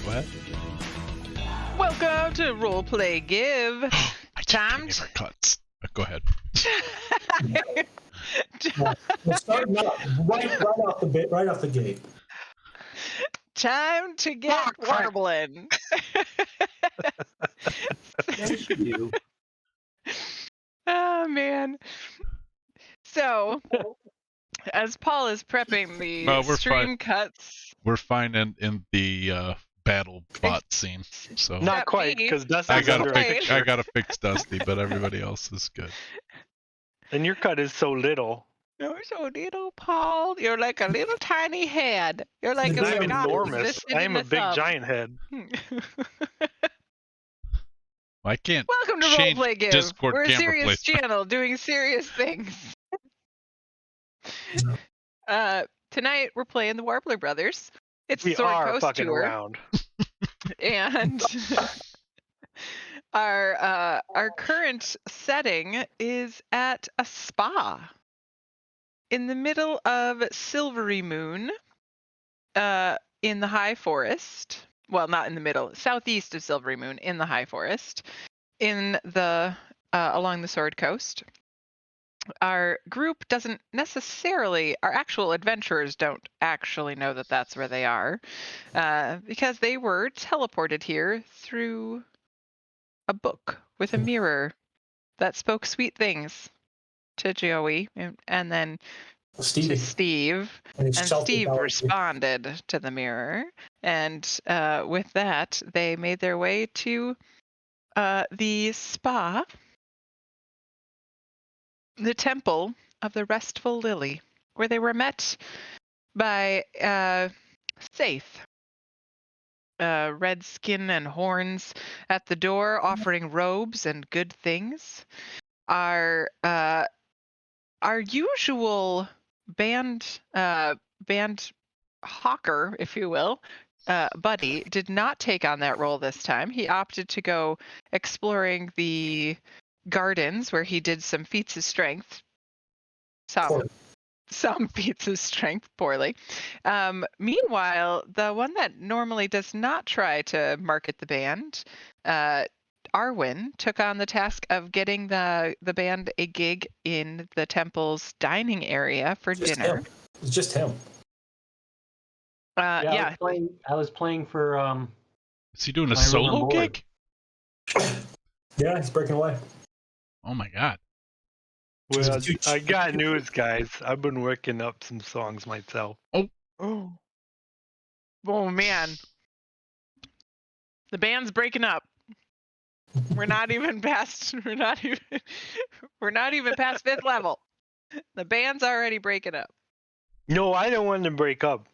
Go ahead. Welcome to Roleplay Give. My Time favorite cuts. Go ahead. We're starting out right off the gate. Time to get warbling. Yes, you do. Oh man. So, as Paul is prepping the We're stream fine. cuts, We're fine in the battle bot scene. So Not Except quite, me. because Dusty's I under gotta a fix. picture. I gotta fix Dusty, but everybody else is good. And your cut is so little. you're so little, Paul. You're like a little tiny head. You're like And a I'm dot enormous. twisted I in am a the big thumb. giant head. I can't Welcome to change Roleplay Give. Discord We're a camera serious placement. channel doing serious things. Tonight we're playing the Warbler Brothers. It's We Sword are Coast fucking tour, around. and our current setting is at a spa in the middle of Silvery Moon, in the High Forest. Well, not in the middle, southeast of Silvery Moon, in the High Forest, in the along the Sword Coast. Our group doesn't necessarily, our actual adventurers don't actually know that that's where they are, because they were teleported here through a book with a mirror that spoke sweet things to Joey and then to Steve. And Steve responded to the mirror. And with that, they made their way to the spa, the Temple of the Restful Lily, where they were met by Saith, red skin and horns at the door, offering robes and good things. Our usual band hawker, if you will, Buddy, did not take on that role this time. He opted to go exploring the gardens, where he did some feats of strength. Some feats of strength poorly. Meanwhile, the one that normally does not try to market the band, Arwen, took on the task of getting the band a gig in the temple's dining area for dinner. It's just him. Yeah. I was playing for Is he doing a My room solo and board. gig? Yeah, he's breaking away. Oh my god. Well, I got news, guys. I've been working up some songs myself. Oh man. The band's breaking up. We're not even past fifth level. The band's already breaking up. No, I don't want to break up.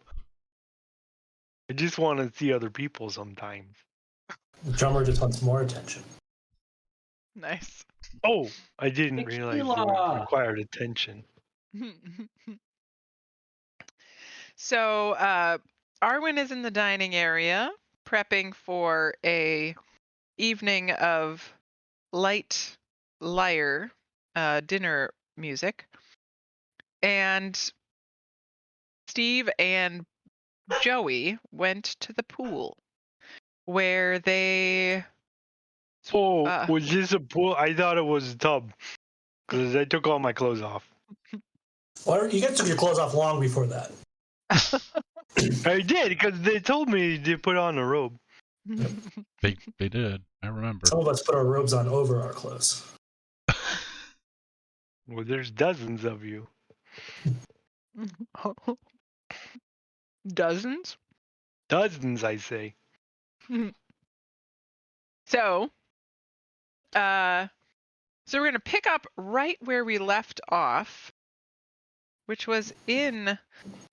I just want to see other people sometimes. The drummer just wants more attention. Nice. Oh, I didn't Thanks, realize it Sheila. required attention. So Arwen is in the dining area prepping for a evening of light lyre dinner music, and Steve and Joey went to the pool where they Was this a pool? I thought it was a tub because I took all my clothes off. Well, you guys took your clothes off long before that. I did because they told me to put on a robe. They did. I remember. Some of us put our robes on over our clothes. Well, there's dozens of you. Dozens? Dozens, I say. So we're going to pick up right where we left off, which was in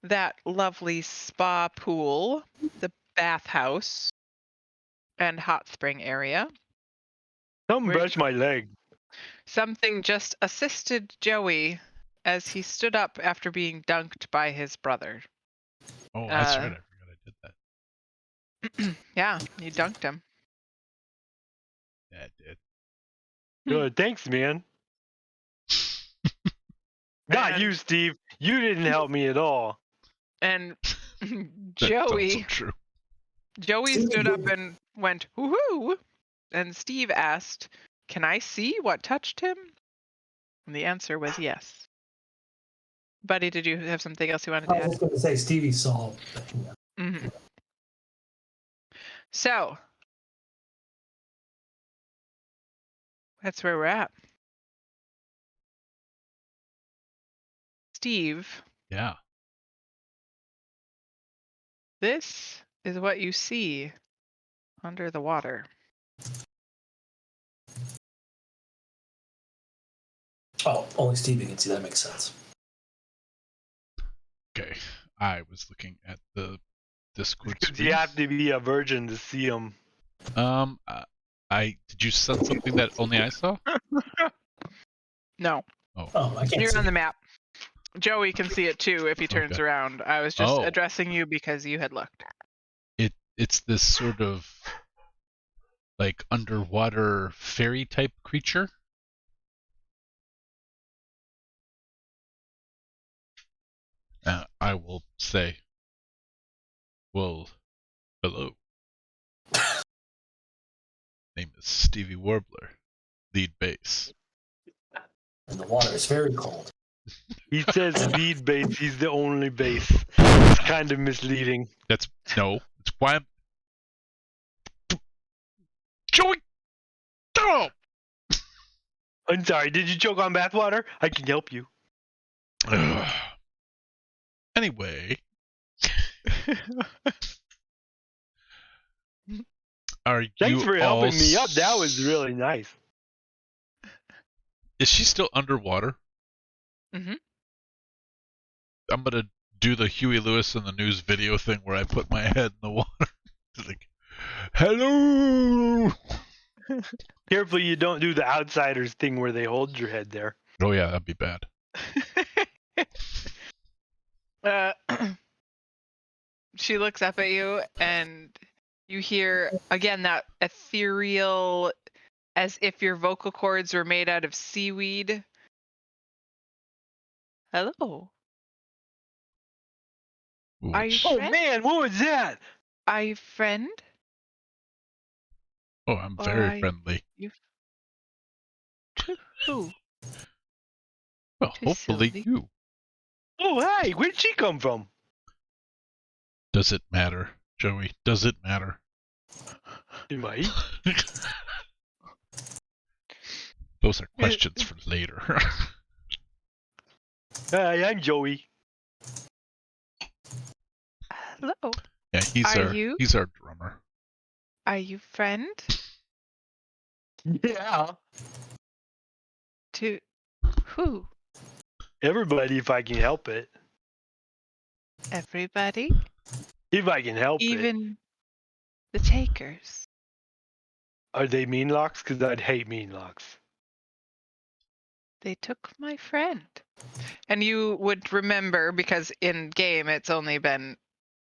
that lovely spa pool, the bathhouse and hot spring area. Come brush my leg. Something just assisted Joey as he stood up after being dunked by his brother. Oh, that's right. I forgot I did that. Yeah, you dunked him. Yeah, I did. Good, thanks, man. Not you, Steve. You didn't help me at all. And That's Joey also true. Joey Steve stood up would- and went, woohoo! And Steve asked, can I see what touched him? And the answer was yes. Buddy, did you have something else you wanted I to was add? just going to say Stevie saw. Mm-hmm. So, that's where we're at. Steve, Yeah. this is what you see under the water. Oh, only Stevie can see. That makes sense. Okay. I was looking at the Discord Because screen. you have to be a virgin to see them. Did you send something that only I saw? No, Oh, I can't you're see. on the map. Joey can see it too if he turns Okay. around. I was just Oh. addressing you because you had looked. It's this sort of like underwater fairy type creature. I will say, well, hello. Name is Stevie Warbler, lead bass. And the water is very cold. He says lead bass, he's the only bass. It's kind of misleading. That's why I'm Joey. Oh! I'm sorry, did you choke on bathwater? I can help you. Anyway, are Thanks you for all helping me up. That was really nice. Is she still underwater? Mm-hmm. I'm gonna do the Huey Lewis in the News video thing where I put my head in the water. It's like, hello. Careful you don't do the outsiders thing where they hold your head there. Oh yeah, that'd be bad. She looks up at you and you hear again that ethereal, as if your vocal cords were made out of seaweed. Hello. Are you Which- Oh friend? man, what was that? Are you friend? oh, I'm Or very are friendly. you to who? Well, to hopefully Sylvie. you. Oh hey, where'd she come from? Does it matter, Joey? Does it matter? It might. Those are questions for later. Hi, I'm Joey. Hello. Yeah, Are you? he's our drummer. Are you friend Yeah. to who? Everybody if I can help it. Everybody? If I can help it. Even the takers? Are they mean locks? Because I'd hate mean locks. They took my friend. And you would remember, because in game it's only been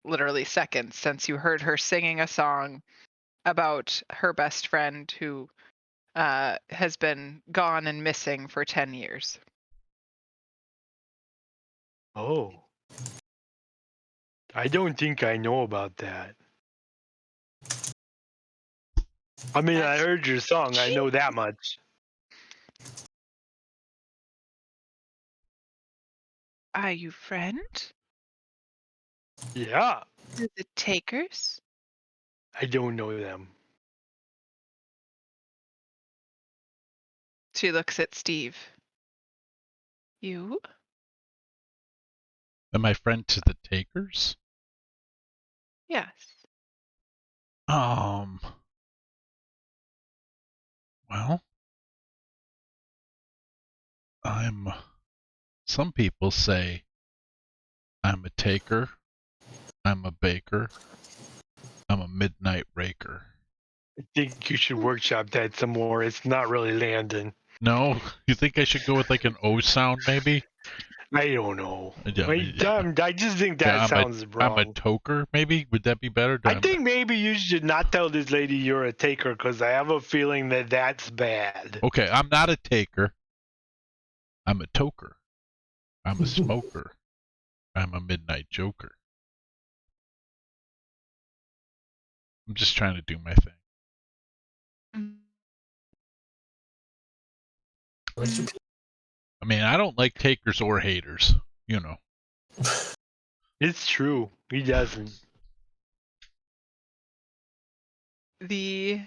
literally seconds since you heard her singing a song about her best friend who has been gone and missing for 10 years. Oh. I don't think I know about that. I mean, I That's heard your song. I know that much. Are you friend Yeah. to the takers? I don't know them. She looks at Steve. You? Am I friend to the takers? Yes. Well, some people say I'm a taker, I'm a baker, I'm a midnight raker. I think you should workshop that some more. It's not really landing. No? You think I should go with like an O sound maybe? I don't know. Yeah, I just think yeah, that sounds wrong. I'm a toker maybe? Would that be better? I think maybe you should not tell this lady you're a taker because I have a feeling that that's bad. Okay, I'm not a taker. I'm a toker. I'm a smoker. I'm a midnight joker. I'm just trying to do my thing. I mean, I don't like takers or haters, you know. It's true. He doesn't. She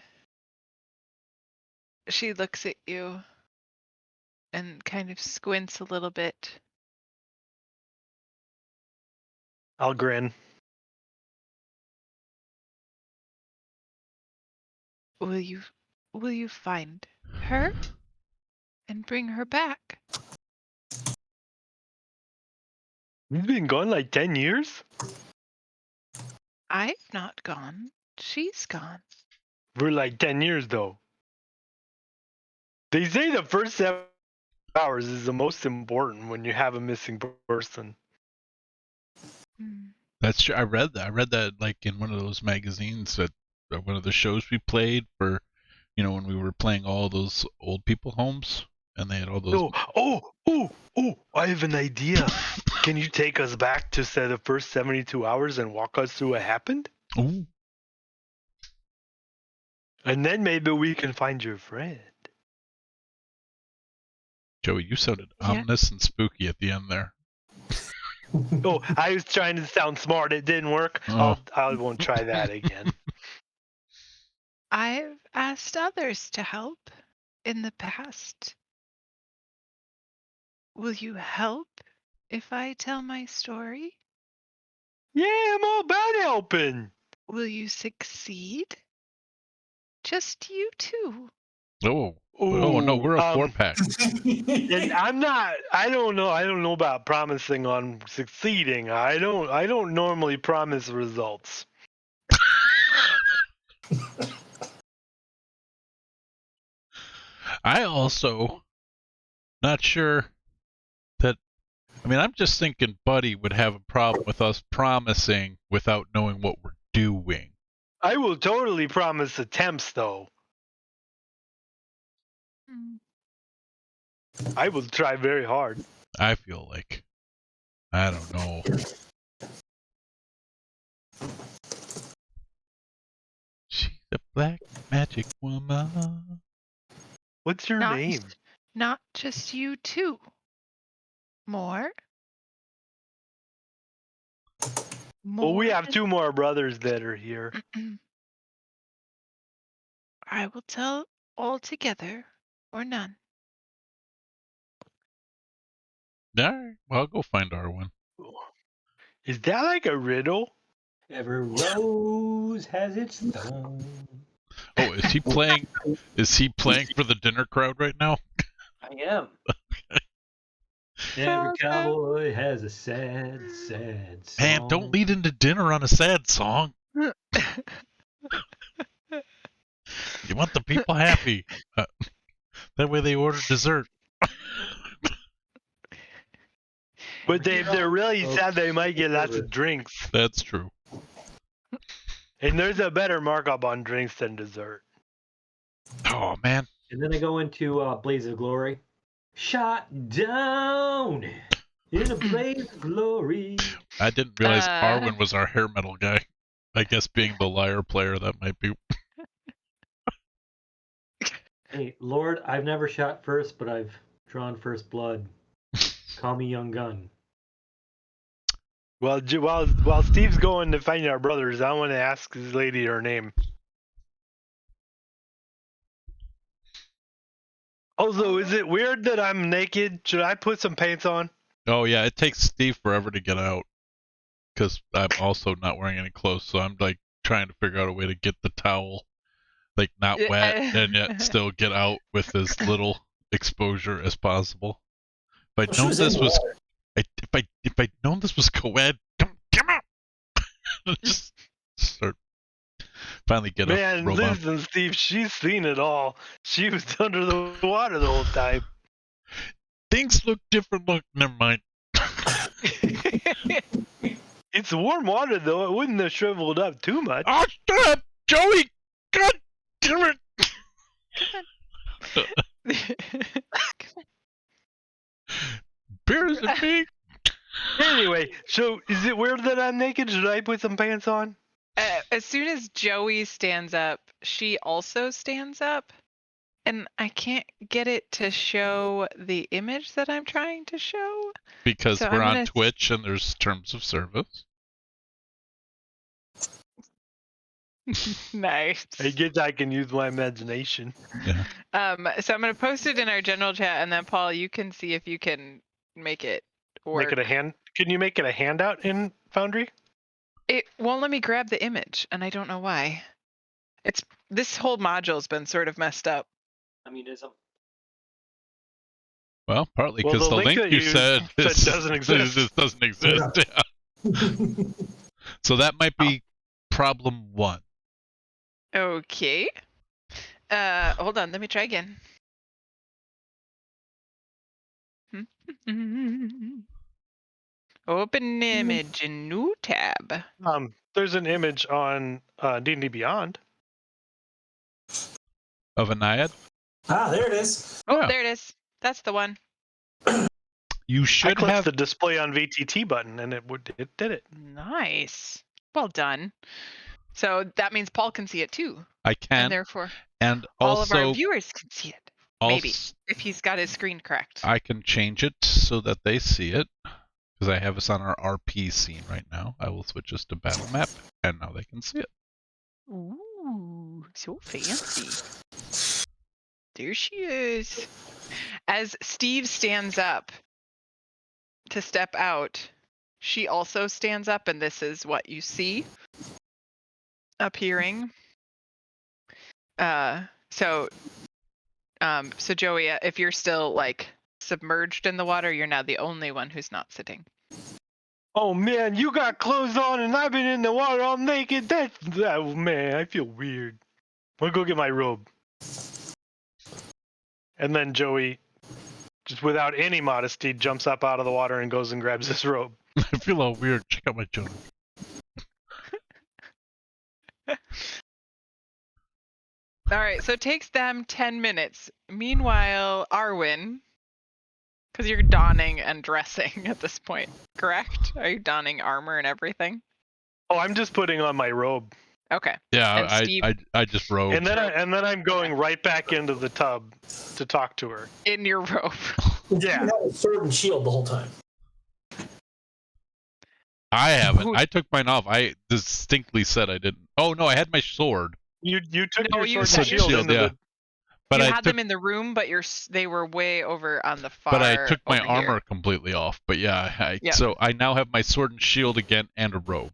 looks at you and kind of squints a little bit. I'll grin. Will you find her and bring her back? He's been gone like 10 years? I've not gone. She's gone. For like 10 years, though. They say the first 7 hours is the most important when you have a missing person. That's true. I read that. I read that like in one of those magazines that one of the shows we played for, you know, when we were playing all those old people homes, and they had all those. Oh! I have an idea. Can you take us back to say the first 72 hours and walk us through what happened? Ooh. And then maybe we can find your friend. Joey, you sounded Yeah. ominous and spooky at the end there. Oh, I was trying to sound smart. It didn't work. Oh. I won't try that again. I've asked others to help in the past. Will you help if I tell my story? Yeah, I'm all about helping. Will you succeed? Just you two. Oh. Oh no, we're a 4-pack. And I don't know about promising on succeeding. I don't normally promise results. I also not sure that. I mean, I'm just thinking Buddy would have a problem with us promising without knowing what we're doing. I will totally promise attempts, though. I will try very hard. I feel like, I don't know. She's a black magic woman. What's your name? Not just you two. More? Well, we have than- 2 more brothers that are here. I will tell all together or none. Alright, well, I'll go find Arwen. Is that like a riddle? Every rose has its thorn. Oh, is he playing? Is he playing for the dinner crowd right now? I am. Every cowboy has a sad, sad song. Man, don't lead into dinner on a sad song. You want the people happy. That way they order dessert. But if they're really sad, they might get lots of drinks. That's true. And there's a better markup on drinks than dessert. Oh man. And then I go into Blaze of Glory. Shot down in a blaze of glory. I didn't realize Arwen was our hair metal guy. I guess being the lyre player, that might be. Hey, Lord, I've never shot first, but I've drawn first blood. Call me Young Gun. Well, while Steve's going to find our brothers, I want to ask this lady her name. Also, is it weird that I'm naked? Should I put some pants on? Oh yeah, it takes Steve forever to get out. Because I'm also not wearing any clothes, so I'm like trying to figure out a way to get the towel like not wet and yet still get out with as little exposure as possible. If I'd known this was if I'd known this was co-ed, come out. Just start finally get a Man, robot. listen, Steve, she's seen it all. She was under the water the whole time. Things look different. Look, never mind. It's warm water, though. It wouldn't have shriveled up too much. Oh, shut up, Joey! God damn it! Beers and me. Anyway, so is it weird that I'm naked? Should I put some pants on? as soon as Joey stands up, she also stands up. And I can't get it to show the image that I'm trying to show. Because So we're I'm on gonna- Twitch and there's terms of service. Nice. I guess I can use my imagination. Yeah. So I'm gonna post it in our general chat, and then Paul, you can see if you can make it work. Make it a hand. Can you make it a handout in Foundry? It won't let me grab the image, and I don't know why. This whole module's been sort of messed up. Communism. Well, partly Well, because the the link link that you you said said doesn't exist. This doesn't exist. Yeah. So that might be problem 1. Okay. Hold on, let me try again. Open image in new tab. There's an image on D&D Beyond. Of a naiad? Ah, there it is. Oh, Yeah. there it is. That's the one. You I should clicked have. the display on VTT button and it did it. Nice. Well done. So that means Paul can see it too. I And can. therefore, And all of our also, viewers can see it. Maybe. also, If he's got his screen correct. I can change it so that they see it. Because I have us on our RP scene right now. I will switch us to battle map, and now they can see it. Ooh, so fancy. There she is. As Steve stands up to step out, she also stands up, and this is what you see appearing. So Joey, if you're still like submerged in the water, you're now the only one who's not sitting. Oh man, you got clothes on and I've been in the water all naked. Oh man, I feel weird. I'm gonna go get my robe. And then Joey, just without any modesty, jumps up out of the water and goes and grabs his robe. I feel all weird. Check out my journal. All right, so it takes them 10 minutes. Meanwhile, Arwen, because you're donning and dressing at this point, correct? Are you donning armor and everything? Oh, I'm just putting on my robe. Okay. Yeah, And Steve- I just rode. And then I'm going right back into the tub to talk to her. In your robe. Yeah. You had a sword and shield the whole time. I haven't. I took mine off. I distinctly said I didn't. Oh no, I had my sword. You took No, your you sword and had your shield shield, into yeah. the. But you I had took, them in the room, but they were way over on the far. but I took my over armor here. completely off. But yeah, Yeah. so I now have my sword and shield again and a robe.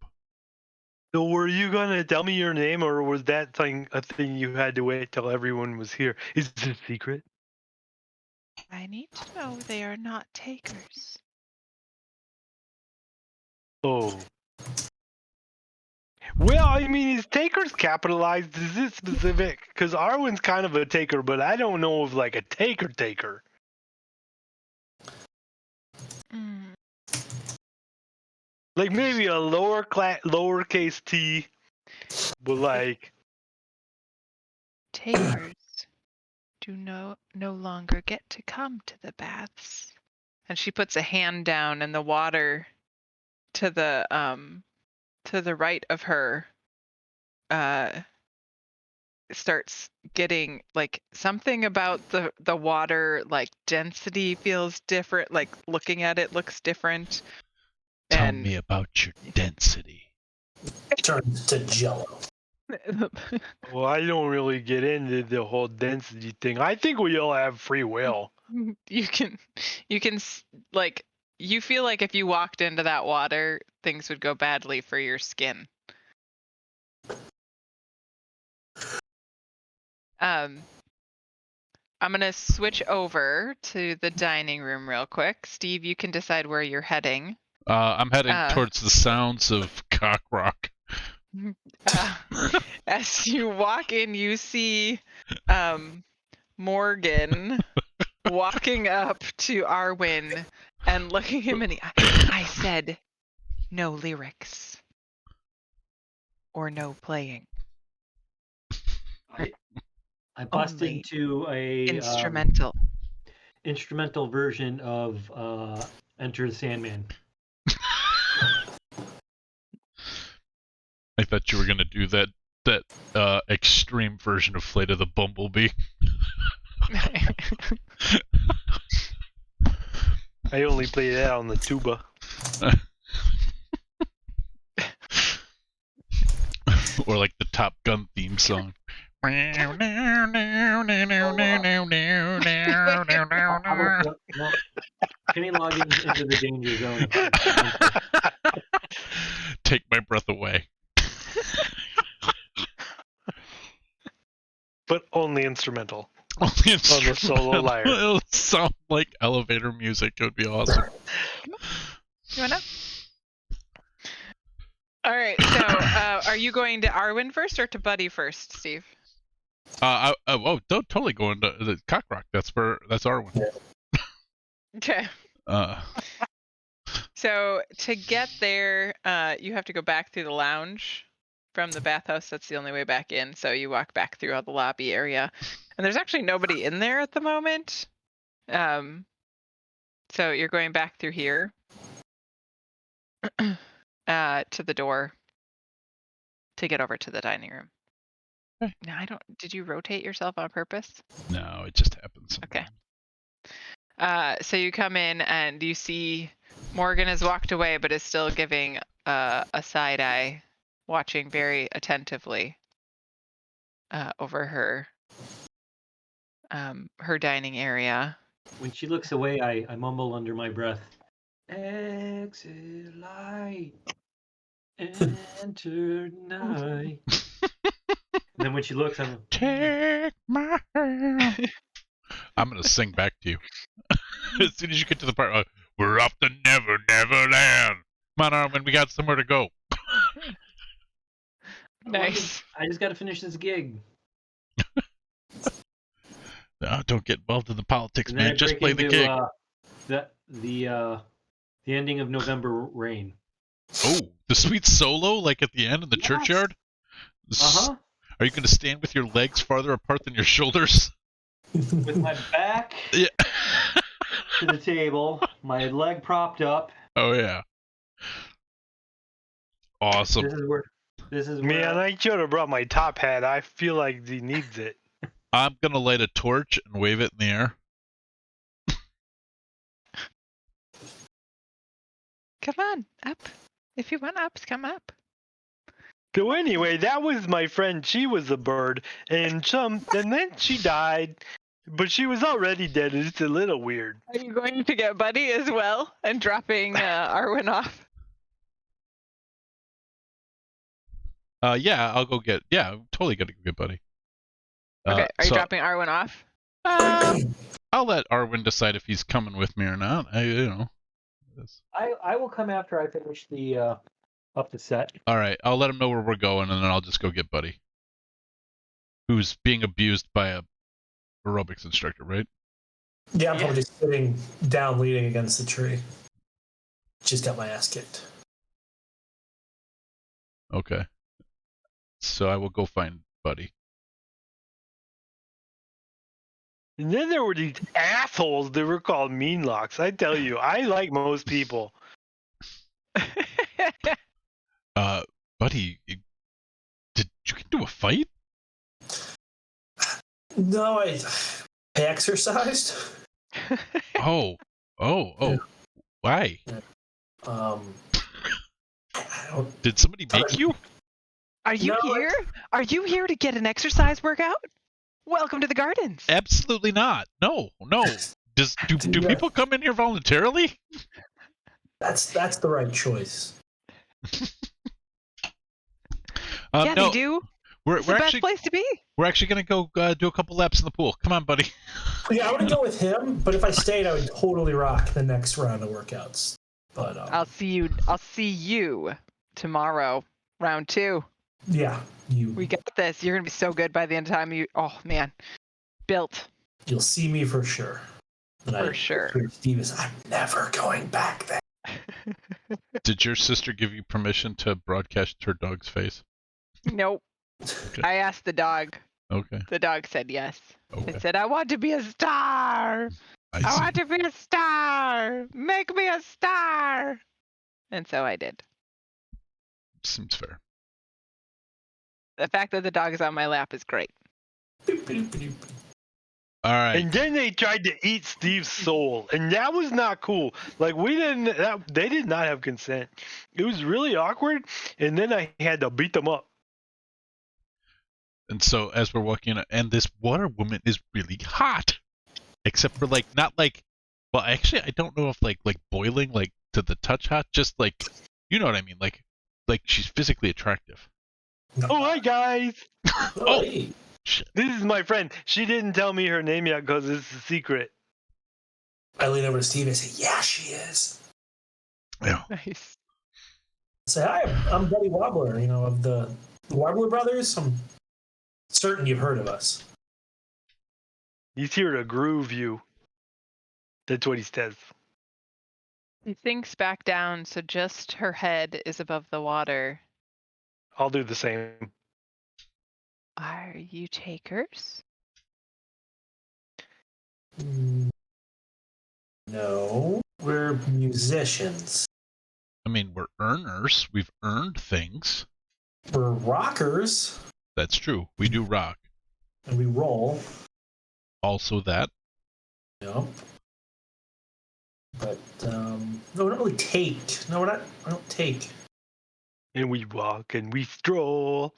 So were you gonna tell me your name, or was that thing a thing you had to wait till everyone was here? Is this a secret? I need to know they are not takers. Oh. Well, I mean, is takers capitalized? Is it specific? Because Arwen's kind of a taker, but I don't know if like a taker. Mm. Like maybe a lowercase t, but like. Takers do no longer get to come to the baths. And she puts a hand down, and the water to the right of her starts getting like something about the water, like density feels different, like looking at it looks different. Tell me about your density. Turns to jello. Well, I don't really get into the whole density thing. I think we all have free will. you can like, you feel like if you walked into that water, things would go badly for your skin. I'm gonna switch over to the dining room real quick. Steve, you can decide where you're heading. I'm heading towards the sounds of cock rock. As you walk in, you see Morgan walking up to Arwen and looking him in the eye. I said, no lyrics or no playing. I bust Only into a instrumental version of Enter the Sandman. I thought you were gonna do that extreme version of Flight of the Bumblebee. I only play that on the tuba. Or like the Top Gun theme song. No, Kenny logging into the danger zone. Take my breath away. But only instrumental. Only On the solo lyre. It'll sound like elevator music. It would be awesome. You wanna? All right. So, are you going to Arwen first or to Buddy first, Steve? Don't totally go into the Cockrock. That's Arwen. Okay. So to get there, you have to go back through the lounge from the bathhouse. That's the only way back in. So you walk back through all the lobby area, and there's actually nobody in there at the moment. So you're going back through here to the door to get over to the dining room. Okay. Now did you rotate yourself on purpose? No, it just happens. Okay. So you come in and you see Morgan has walked away, but is still giving a side eye, watching very attentively over her dining area. When she looks away, I mumble under my breath, "Exit light, enter night." And then when she looks, I'm Take my hand. I'm gonna sing back to you as soon as you get to the part. We're off to Neverland. Come on, Arwen, we got somewhere to go. Nice. I just got to finish this gig. No, don't get involved in the politics, And then man. I Just break play the into, gig. The ending of November Rain. Oh, the sweet solo, like at the end in the churchyard. Are you going to stand with your legs farther apart than your shoulders? With my back Yeah. to the table, my leg propped up. Oh yeah. Awesome. This is where. Man, I should have brought my top hat. I feel like he needs it. I'm going to light a torch and wave it in the air. Come on, up. If you want ups, come up. So anyway, that was my friend. She was a bird, and then she died, but she was already dead. It's a little weird. Are you going to get Buddy as well and dropping Arwen off? Yeah, I'll go get. Yeah, I'm totally gonna go get Buddy. Okay, are you dropping Arwen off? I'll let Arwen decide if he's coming with me or not. I will come after I finish the up the set. All right, I'll let him know where we're going, and then I'll just go get Buddy, who's being abused by a aerobics instructor, right? Yeah, I'm probably just sitting down, leaning against the tree. Just got my ass kicked. Okay. So I will go find Buddy. And then there were these assholes that were called mean locks. I tell you, I like most people. Buddy, did you get into a fight? No, I exercised. Oh. Why? I don't. Did somebody make you? Are you here? Are you here to get an exercise workout? Welcome to the gardens. Absolutely not. No. Do people come in here voluntarily? That's the right choice. Yeah, no, they do. We're the actually best place to be. We're actually gonna go do a couple laps in the pool. Come on, buddy. Yeah, I would go with him, but if I stayed, I would totally rock the next round of workouts. But I'll see you tomorrow, round 2. Yeah, we got this. You're gonna be so good by the end of time. Oh man, built. You'll see me for sure. For sure. Steve is. I'm never going back there. Did your sister give you permission to broadcast her dog's face? Nope. Okay. I asked the dog. Okay. The dog said yes. Okay. It said, I want to be a star. I want to be a star. Make me a star. And so I did. Seems fair. The fact that the dog is on my lap is great. All right. And then they tried to eat Steve's soul, and that was not cool. Like they did not have consent. It was really awkward, and then I had to beat them up. And so as we're walking, and this water woman is really hot, except for like not like. Well, actually, I don't know if like boiling like to the touch hot, just like you know what I mean, like she's physically attractive. Oh, hi guys. Oh. Shit. This is my friend. She didn't tell me her name yet because it's a secret. I lean over to Steve and say, "Yeah, she is." Yeah. Nice. I say, "Hi, I'm Buddy Warbler. Of the Warbler brothers. I'm certain you've heard of us." He's here to groove you. That's what he says. He sinks back down, so just her head is above the water. I'll do the same. Are you takers? No, we're musicians. I mean, we're earners. We've earned things. We're rockers. That's true. We do rock. And we roll. Also that. Yep. But, no, we don't really take. No, I don't take. And we walk and we stroll.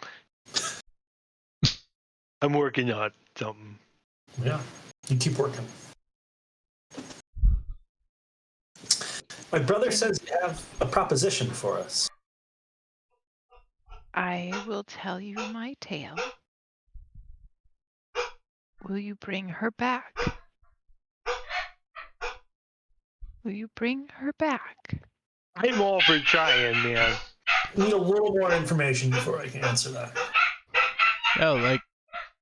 I'm working on something. Yeah, you keep working. My brother says you have a proposition for us. I will tell you my tale. Will you bring her back? Will you bring her back? I'm all for trying, man. I need a little more information before I can answer that. Yeah,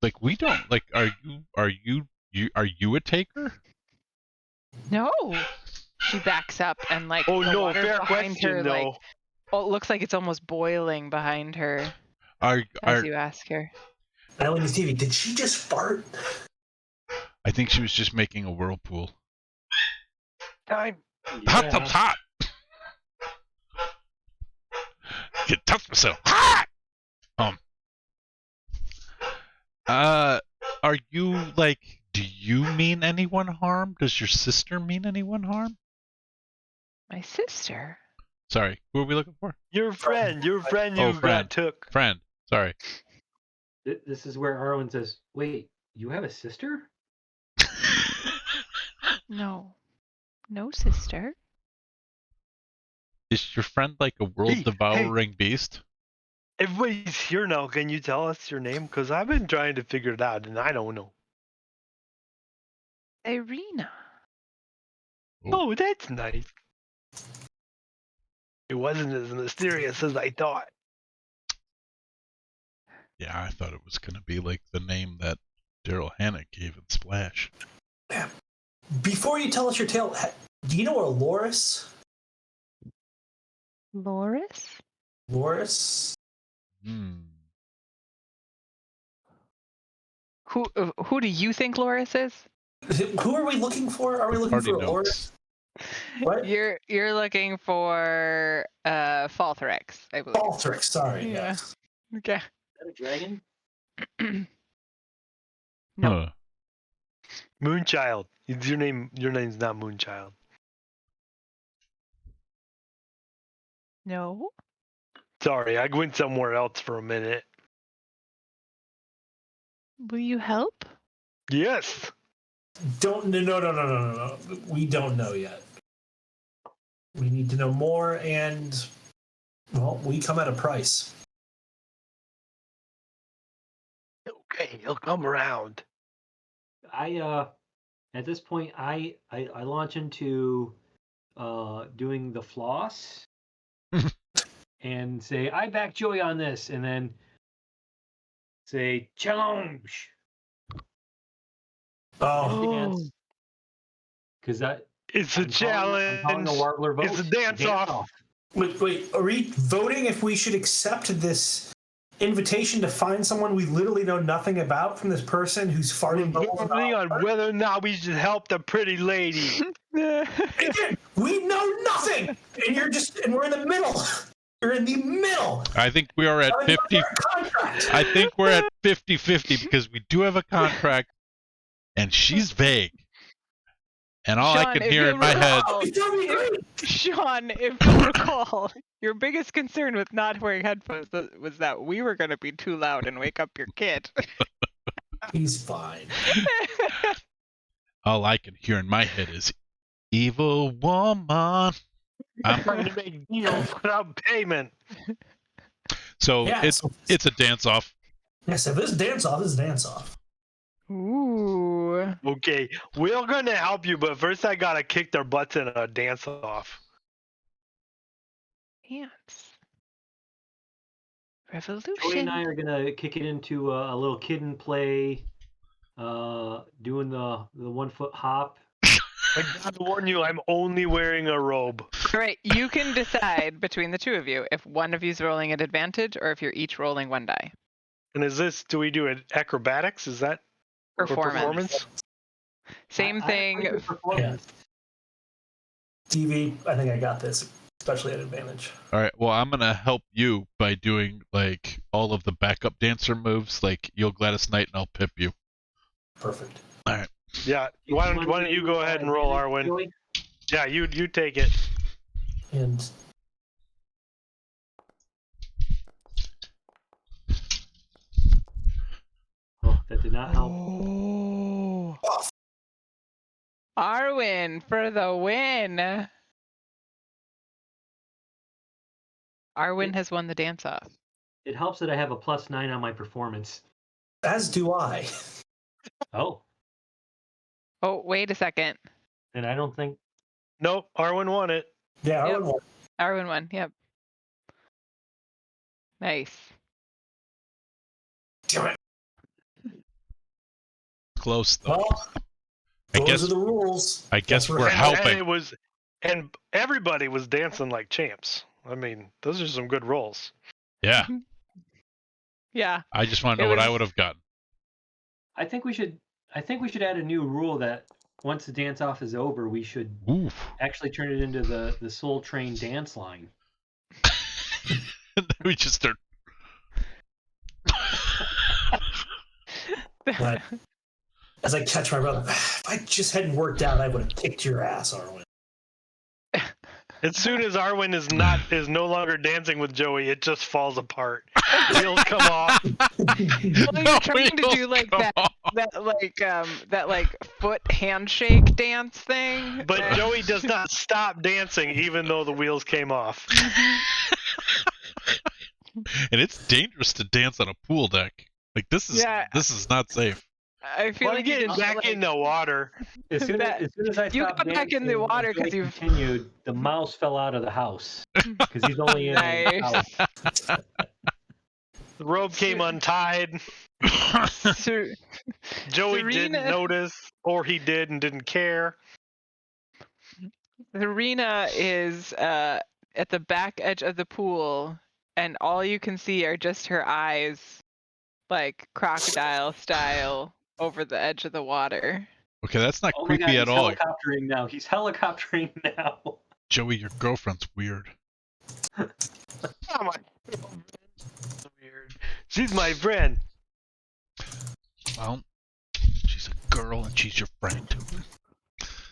like we don't like. Are you a taker? No. She backs up and like. Oh the no, water fair behind question her, though. Like, it looks like it's almost boiling behind her as you ask her. Eileen TV, did she just fart? I think she was just making a whirlpool. Time. Hot tub's hot. Get touch myself. Hot. Are you like? Do you mean anyone harm? Does your sister mean anyone harm? My sister? Sorry, who are we looking for? Your friend you friend. got took. Friend. Sorry. This is where Arwen says, "Wait, you have a sister?" No. No sister. Is your friend like a world-devouring beast? Everybody's here now. Can you tell us your name? Because I've been trying to figure it out, and I don't know. Irina. Oh, that's nice. It wasn't as mysterious as I thought. Yeah, I thought it was going to be like the name that Daryl Hannah gave in Splash. Before you tell us your tale, do you know a Loris? Loris? Loris? Who do you think Loris is? Who are we looking for? Are we looking for a Loris? What? You're looking for Falthrex, I believe. Falthrex, sorry. Yeah. Yes. Okay. Is that a dragon? No. Moonchild. It's your name. Your name's not Moonchild. No. Sorry, I went somewhere else for a minute. Will you help? Yes. No. We don't know yet. We need to know more, and well, we come at a price. Okay, he'll come around. At this point, I launch into doing the floss and say, "I back Joey on this," and then say, "Challenge." Oh, because that It's a challenge. I'm calling a Warbler vote. It's a dance-off. wait. Are we voting if we should accept this invitation to find someone we literally know nothing about from this person who's farting bubbles Voting on whether or not we should help the pretty lady. Again, we know nothing, and we're in the middle. You're in the middle. I think we are at 50. I think we're at 50-50 because we do have a contract, and she's vague. And all I Sean, can if hear you'll in my head, recall- It's gonna be great. Sean, if you'll recall, your biggest concern with not wearing headphones was that we were going to be too loud and wake up your kid. He's fine. all I can hear in my head is evil woman. Trying to make deals without payment. So Yeah, it's a dance off. Yes, if this dance off, this dance off. Ooh. Okay, we're gonna help you, but first I gotta kick their butts in a dance off. Dance. Joey Revolution. and I are gonna kick it into a little kid and play, doing the 1 foot hop. I gotta warn you, I'm only wearing a robe. All right, you can decide between the two of you if one of you's rolling at advantage or if you're each rolling one die. And do we do it acrobatics? Is that or Performance. Same thing. I performance. TV, I think I got this, especially at advantage. All right. Well, I'm gonna help you by doing like all of the backup dancer moves, like you'll Gladys Knight and I'll pip you. Perfect. All right. Yeah. Why don't you go ahead and roll, Arwen? Joey? Yeah, you take it. And Oh, that did not help. Oh. Arwen for the win. Arwen has won the dance off. It helps that I have a +9 on my performance. as do I. Oh, Oh, wait a second. and I don't think. Nope, Arwen won it. Yeah, Yep. Arwen won. Arwen won. Yep. Nice. Damn it. Close though. Well, I those guess are the rules. I guess That's we're right. helping. And everybody was dancing like champs. I mean, those are some good rolls. Yeah. Yeah. I just want to It know what I was- would have gotten. I think we should add a new rule that once the dance off is over, we should Oof. actually turn it into the Soul Train dance line. And then we just start. But as I catch my brother, if I just hadn't worked out, I would have kicked your ass, Arwen. As soon as Arwen is no longer dancing with Joey, it just falls apart. Wheels come off. Well, you're trying to do like Come that, on. that foot handshake dance thing. But Joey does not stop dancing even though the wheels came off. And it's dangerous to dance on a pool deck. Like this is not safe. I feel Well, like getting back in the water. As soon That- as I you stopped got back in the dancing, water 'cause Joey you've- continued. The mouse fell out of the house because he's only in the Nice. house. The robe came untied. Ser- Joey Serena- didn't notice, or he did and didn't care. Serena is at the back edge of the pool, and all you can see are just her eyes, like crocodile style, over the edge of the water. Okay, that's not Oh my creepy God, at he's all. helicoptering now. He's helicoptering now. Joey, your girlfriend's weird. Oh my weird. She's my friend. Well, she's a girl and she's your friend.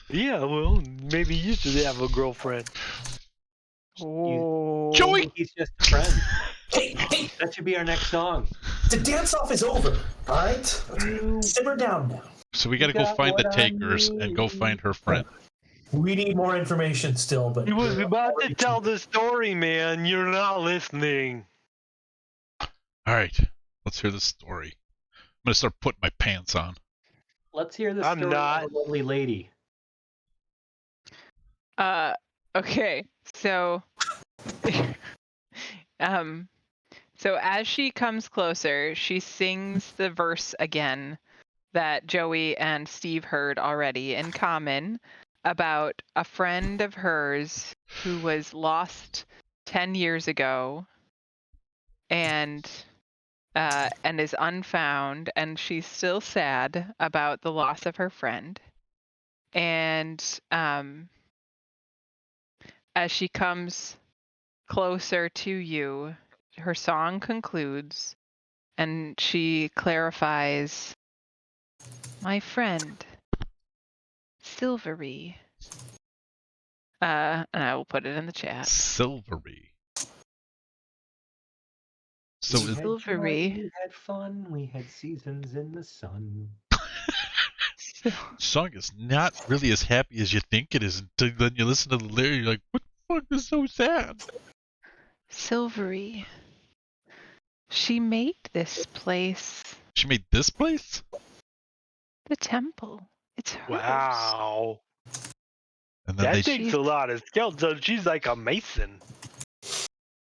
Yeah, well, maybe you should have a girlfriend. Oh. Joey! He's just a friend. Hey, That should be our next song. the dance off is over. All right, simmer down now. So we gotta go got find the what I takers and go need. find her friend. We need more information still, but He was about to tell the story, man. You're not listening. Alright, let's hear the story. I'm gonna start putting my pants on. Let's hear the I'm story not. of a lovely lady. Okay, so so as she comes closer, she sings the verse again that Joey and Steve heard already in common about a friend of hers who was lost 10 years ago and is unfound, and she's still sad about the loss of her friend. And as she comes closer to you, her song concludes and she clarifies, my friend, Silvery. And I will put it in the chat. Silvery. So We is, had Silvery. joy, we had fun, we had seasons in the sun. song is not really as happy as you think it is until then you listen to the lyrics. You're like, what the fuck is so sad? Silvery. She made this place She made this place? the temple. It's hers. Wow. And then That they takes a lot of skill. So she's like a mason.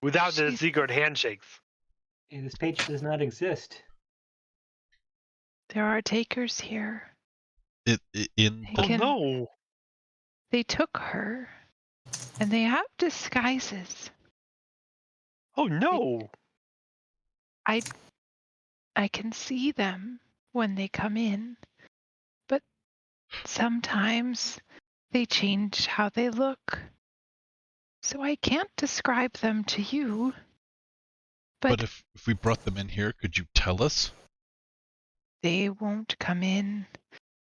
Without the She's- secret handshakes. Hey, this page does not exist. There are takers here. in They Oh can- no. They took her, and they have disguises. Oh no. I can see them when they come in, but sometimes they change how they look. So I can't describe them to you. but if we brought them in here, could you tell us? They won't come in.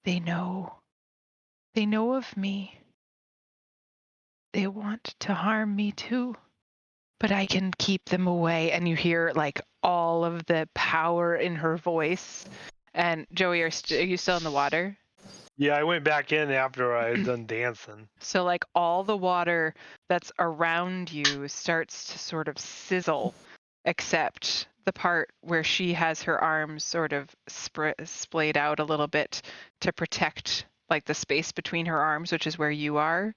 They know. They know of me. They want to harm me too. But I can keep them away. And you hear like all of the power in her voice. And Joey, are you still in the water? Yeah, I went back in after I had done dancing. So like all the water that's around you starts to sort of sizzle, except the part where she has her arms sort of splayed out a little bit to protect like the space between her arms, which is where you are.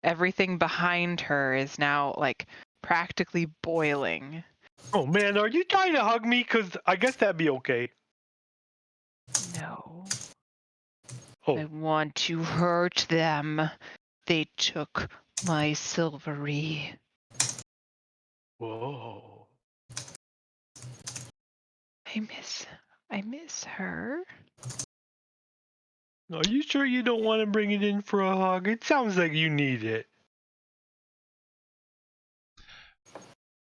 Everything behind her is now like practically boiling. Oh man, are you trying to hug me? Cause I guess that'd be okay. No. Oh. I want to hurt them. They took my Silvery. Whoa. I miss her. Are you sure you don't want to bring it in for a hug? It sounds like you need it.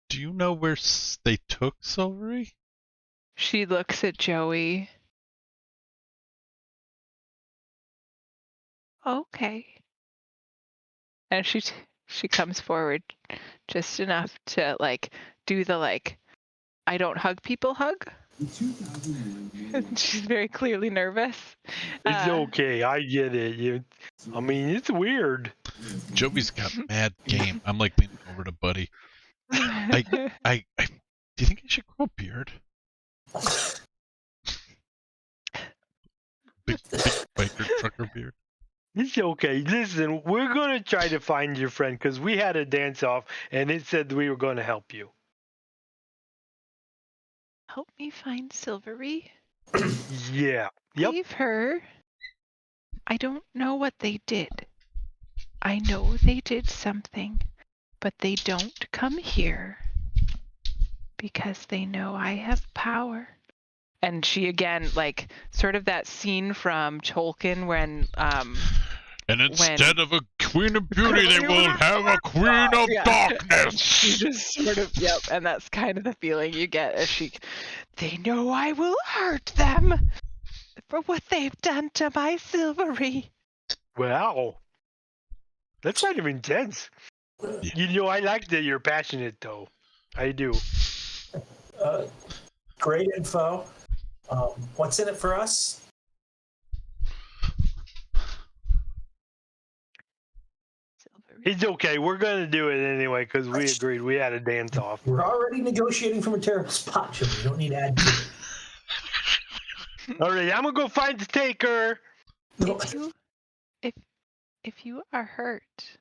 Do you know where they took Silvery? She looks at Joey. Okay. And she comes forward just enough to like do the like I don't hug people hug. She's very clearly nervous. It's okay. I get it. I mean, it's weird. Joey's got mad game. I'm like leaning over to Buddy. Do you think I should grow a beard? Big biker trucker beard. It's okay. Listen, we're going to try to find your friend because we had a dance off and it said we were going to help you. Help me find Silvery. Yeah. Yep. Leave her. I don't know what they did. I know they did something, but they don't come here because they know I have power. And she again, like, sort of that scene from Tolkien when and instead of a queen of beauty, they will have a queen of darkness. She just sort of, yep, and that's kind of the feeling you get as they know I will hurt them for what they've done to my Silvery. Wow. That's kind of intense. Yeah. I like that you're passionate, though. I do. Great info. What's in it for us? Silvery. It's okay. We're going to do it anyway because we agreed. We had a dance off. We're already negotiating from a terrible spot, Jimmy. You don't need to add to it. All right, I'm going to go find the taker. If you are hurt,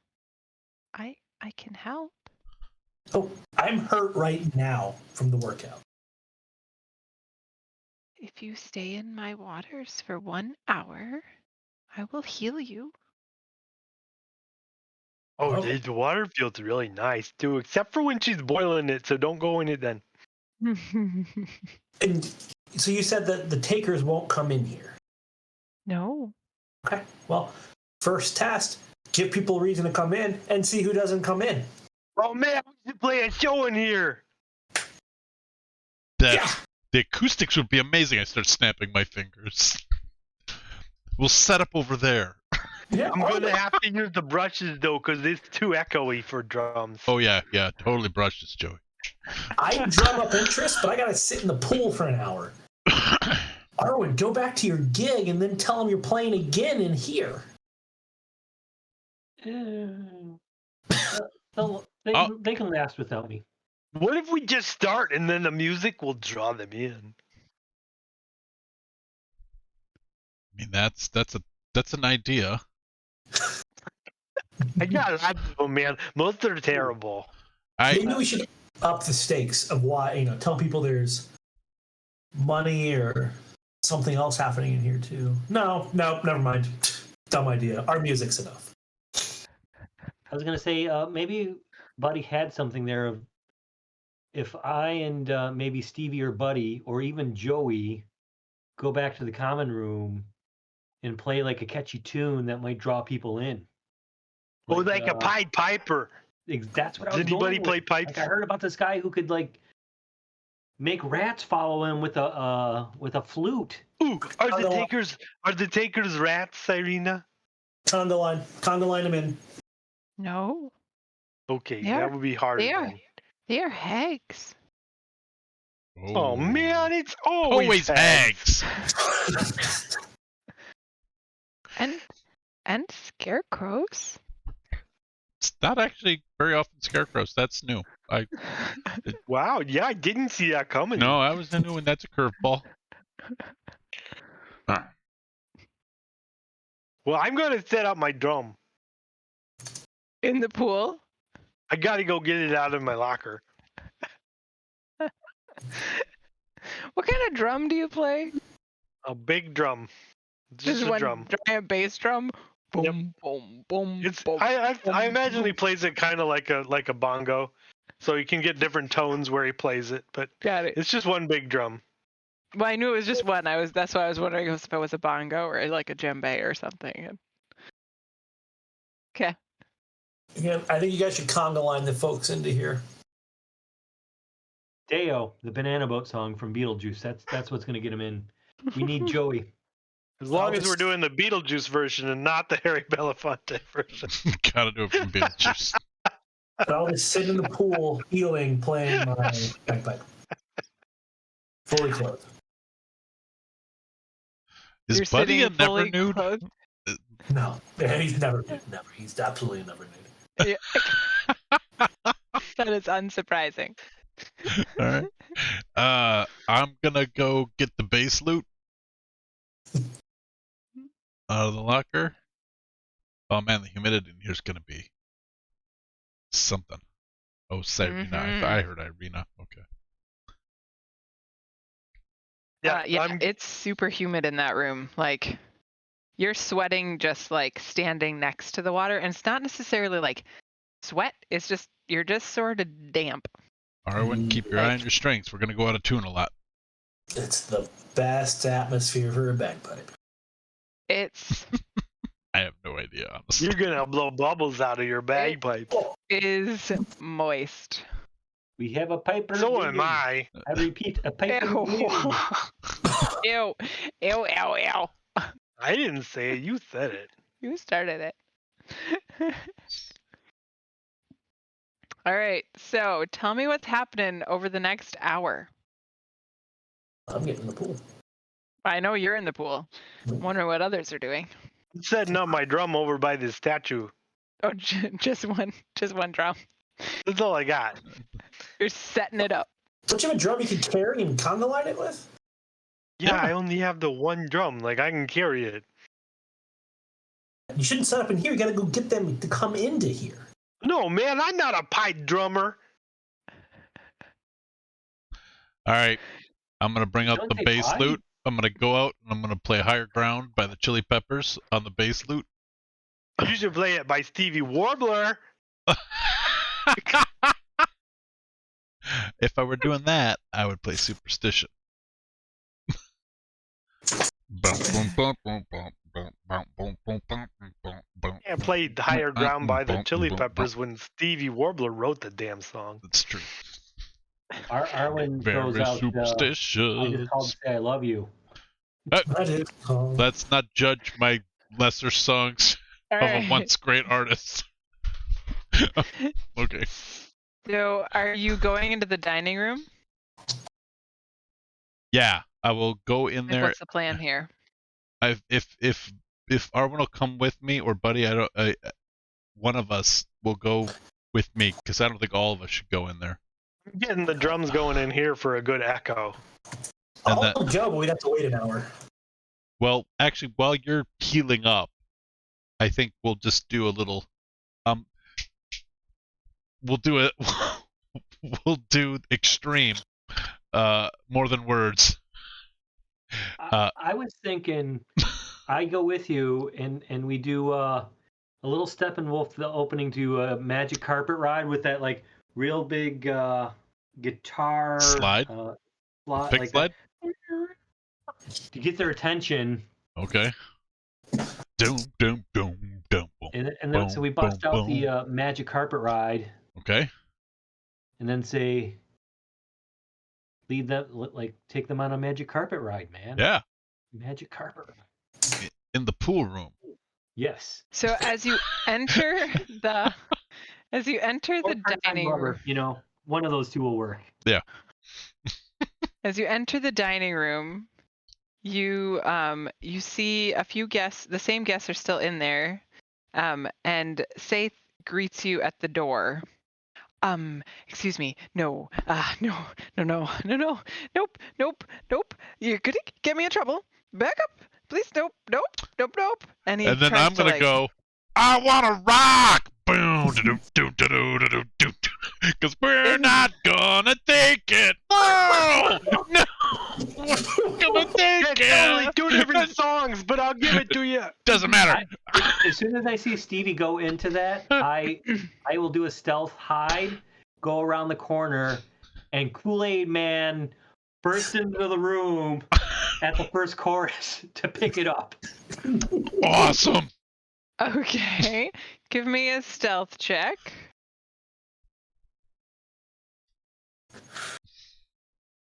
I can help. Oh, I'm hurt right now from the workout. If you stay in my waters for 1 hour, I will heal you. Oh, Okay. the water feels really nice, too, except for when she's boiling it, so don't go in it then. And so you said that the takers won't come in here. No. Okay. Well, first test, give people a reason to come in and see who doesn't come in. Oh, man, we should play a show in here. That's The acoustics would be amazing. I start snapping my fingers. We'll set up over there. Yeah, I'm going to have to use the brushes, though, because it's too echoey for drums. Oh, yeah. Totally brushes, Joey. I drum up interest, but I gotta sit in the pool for an hour. Arwen, go back to your gig and then tell them you're playing again in here. They can last without me. What if we just start and then the music will draw them in? I mean, that's an idea. I got lots of them, man. Most are terrible. Maybe we should up the stakes of why, tell people there's money or something else happening in here too. No, never mind. Dumb idea. Our music's enough. I was gonna say maybe Buddy had something there of if I and maybe Stevie or Buddy or even Joey go back to the common room and play like a catchy tune that might draw people in. Like a Pied Piper. That's what I was Did anybody play pipes? Like I heard about this guy who could like make rats follow him with a flute. Ooh, are the takers rats, Irina? Condoline them in. No. Okay, that would be hard. They are hags. Oh man, it's always hags. and scarecrows. It's not actually very often scarecrows. That's new. Wow, yeah, I didn't see that coming. No, I was a new one. That's a curveball. Well, I'm gonna set up my drum. In the pool? I gotta go get it out of my locker. What kind of drum do you play? A big drum. Just a one drum. Giant bass drum? Boom, Yep. boom, boom, It's boom, I imagine he plays it kind of like a bongo, so you can get different tones where he plays it, but Got it. it's just one big drum. Well, I knew it was just one. That's why I was wondering if it was a bongo or like a djembe or something. Okay. Yeah, I think you guys should conga line the folks into here. Deo, the Banana Boat song from Beetlejuice. That's what's gonna get him in. We need Joey. As long as we're doing the Beetlejuice version and not the Harry Belafonte version. Gotta do it from Beetlejuice. But I'll just sit in the pool, healing, playing my bagpipe. Fully clothed. Is Buddy a never nude? No, he's never nude. Never. He's absolutely never nude. Yeah. That is unsurprising. All right. I'm gonna go get the bass loot out of the locker. Oh man, the humidity in here's gonna be something. Oh, Irina. Mm-hmm. I heard Irina. Okay. Yeah, it's super humid in that room. Like, you're sweating just like standing next to the water, and it's not necessarily like sweat. It's just you're just sort of damp. Arwen, keep your eye on your strengths. We're gonna go out of tune a lot. It's the best atmosphere for a bagpipe. It's I have no idea, honestly. You're gonna blow bubbles out of your bagpipe. it is moist. We have a piper. So am I. I repeat, a piper. Ew. Ew, ew, ew. I didn't say it. You said it. You started it. All right, so tell me what's happening over the next hour. I'm getting in the pool. I know you're in the pool. I'm wondering what others are doing. I'm setting up my drum over by this statue. Oh, just one drum. That's all I got. You're setting it up. Don't you have a drum you can carry and conga line it with? Yeah, I only have the one drum. Like, I can carry it. You shouldn't set up in here. You gotta go get them to come into here. No, man, I'm not a pipe drummer. All right. I'm gonna bring up Don't the they bass buy? loot. I'm gonna go out and I'm gonna play Higher Ground by the Chili Peppers on the bass loot. You should play it by Stevie Warbler. If I were doing that, I would play Superstition. I played Higher Ground by the Chili Peppers when Stevie Warbler wrote the damn song. That's true. Arwen throws Very out. superstitious. I just called to say I love you. That is called. Let's not judge my lesser songs All of a right. once great artist. Okay. So, are you going into the dining room? Yeah, I will go in Like, there. what's the plan here? If Arwen will come with me, or Buddy, one of us will go with me, because I don't think all of us should go in there. I'm getting the drums going in here for a good echo. And I'll go, but we'd have to wait an hour. Well, actually, while you're healing up, I think we'll just do a little. We'll do it. We'll do extreme. More than words. I was thinking I go with you and we do a little Steppenwolf the opening to a magic carpet ride with that like real big guitar Slide? Pick like slide? to get their attention. Okay. Doom, doom, doom, doom, boom. And then so we bust boom, out boom. the magic carpet ride Okay. and then say lead them like take them on a magic carpet ride, man. Yeah. Magic carpet ride. In the pool room. Yes. So, as you enter the Or part-time dining lover, room, you know, one of those two will work. as you enter the dining room, you see a few guests. The same guests are still in there, and Saith greets you at the door. Excuse me. No. No. Nope. You're gonna get me in trouble. Back up, please. Nope. And And then tries I'm to, gonna like, go, I wanna rock! Boom, do, because we're not gonna take it! No! No! We're gonna take Totally it! two different songs, but I'll give it to you. Doesn't matter. As soon as I see Stevie go into that, I will do a stealth hide, go around the corner, and Kool-Aid Man burst into the room at the first chorus to pick it up. Awesome! Okay. Give me a stealth check.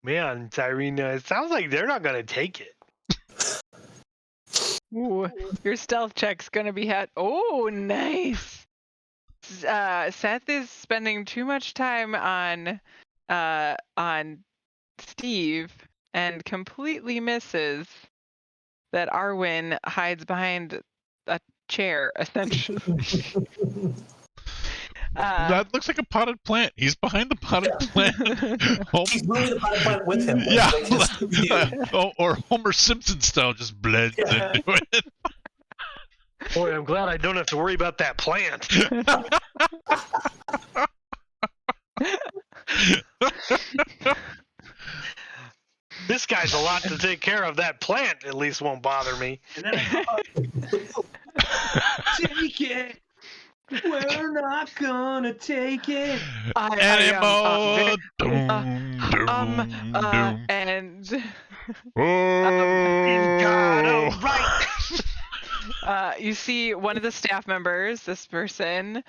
Man, Cyrene, it sounds like they're not gonna take it. Ooh, your stealth check's gonna be Oh, nice. Seth is spending too much time on Steve and completely misses that Arwen hides behind a chair, essentially. That looks like a potted plant. He's behind the potted plant. He's moving the potted plant with him. Yeah. Like, just- Or Homer Simpson style, just blends Yeah. into it. Boy, I'm glad I don't have to worry about that plant. This guy's a lot to take care of. That plant at least won't bother me. And then I go, take it. We're not gonna take it. Anymore. And Oh. you see one of the staff members, this person,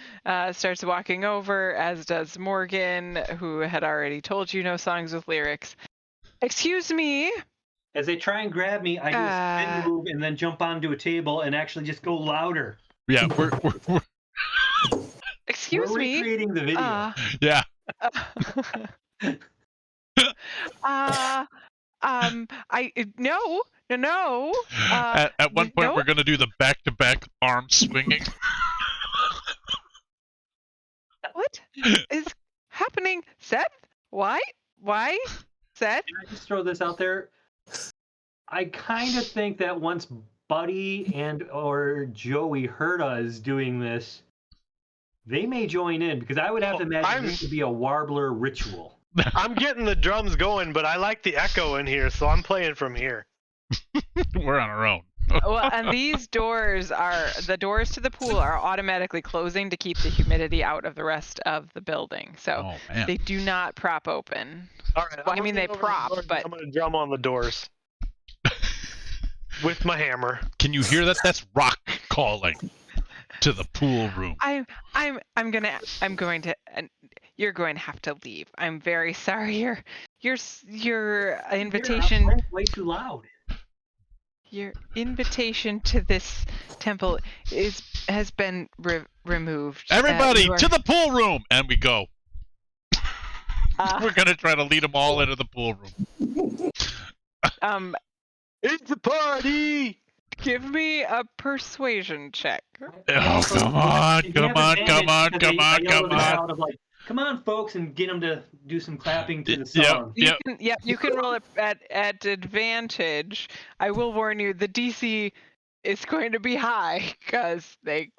starts walking over, as does Morgan, who had already told you no songs with lyrics. Excuse me. As they try and grab me, I do a spin move and then jump onto a table and actually just go louder. Yeah, we're Excuse We're me. recreating the video. yeah. No. At one point, no. we're gonna do the back-to-back arm swinging. What is happening, Seth? Why? Seth? Can I just throw this out there? I kind of think that once Buddy and or Joey heard us doing this, they may join in, because I would have to imagine this would be a Warbler ritual. I'm getting the drums going, but I like the echo in here, so I'm playing from here. We're on our own. Well, and these doors the doors to the pool are automatically closing to keep the humidity out of the rest of the building. So Oh man. they do not prop open. All right. Well, I mean, they prop, but I'm gonna drum on the doors with my hammer. Can you hear that? That's rock calling to the pool room. I'm going to. you're going to have to leave. I'm very sorry. Your I'm invitation playing way too loud. your invitation to this temple has been removed. Everybody You are- to the pool room, and we go. uh, We're gonna try to lead them all into the pool room. It's a party! Give me a persuasion check. Oh, come on, You come have on, advantage come on, because come I on, yell come in the on. crowd of like, come on, folks, and get them to do some clapping to the Yep. song. You can roll it at advantage. I will warn you, the DC is going to be high because they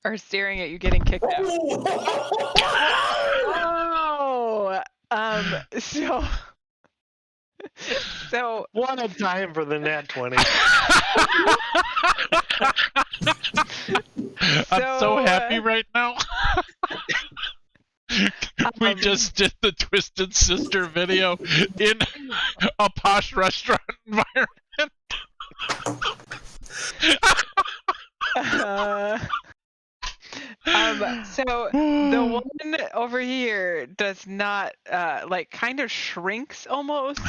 are staring at you getting kicked out. Oh, so What a time for the Nat 20. I'm so happy right now. We just did the Twisted Sister video in a posh restaurant environment. So the one over here does not kind of shrinks almost.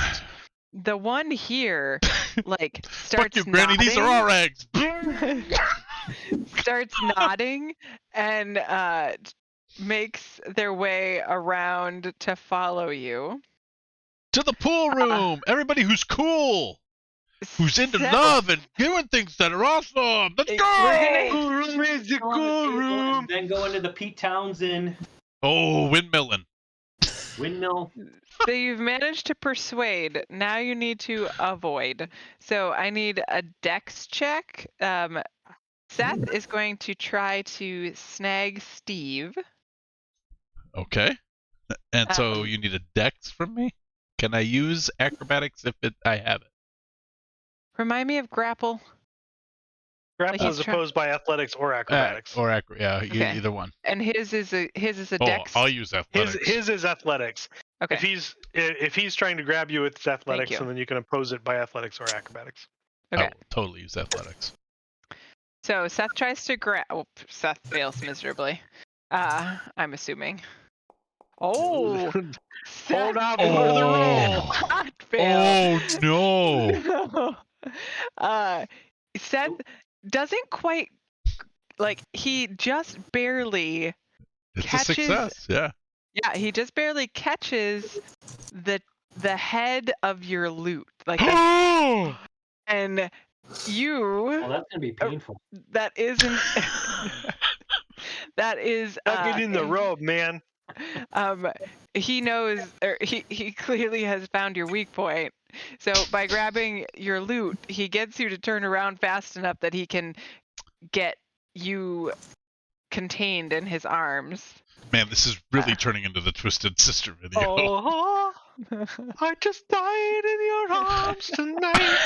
The one here starts Fuck you, Granny. These are nodding. our eggs. Starts nodding and makes their way around to follow you. To the pool room. Everybody who's cool. Who's into Seth- love and doing things that are awesome. Let's We're go. Cool room is the Go on the cool table room. and then go into the Pete Townsend Oh, windmilling. windmill. So you've managed to persuade. Now you need to avoid. So I need a dex check. Seth is going to try to snag Steve. Okay. And so you need a dex from me? Can I use acrobatics if I have it? Remind me of grapple. Grapple he's is opposed by athletics or acrobatics. Okay. Either one. And his is a Oh, dex. I'll use athletics. His is athletics. Okay. If he's trying to grab you, it's athletics, you. and then you can oppose it by athletics or acrobatics. Okay. I will totally use athletics. So Seth tries to grab. Oh, Seth fails miserably. I'm assuming. Oh. Hold on for Oh. the roll. Not fail. Oh no! Seth doesn't quite he just barely It's catches. a success. Yeah. Yeah, he just barely catches the head of your loot, and you. Oh, that's gonna be painful. That isn't. That is. Get in the robe, man. He knows, or he clearly has found your weak point. So by grabbing your loot, he gets you to turn around fast enough that he can get you contained in his arms. Man, this is really turning into the Twisted Sister video. Oh, I just died in your arms tonight.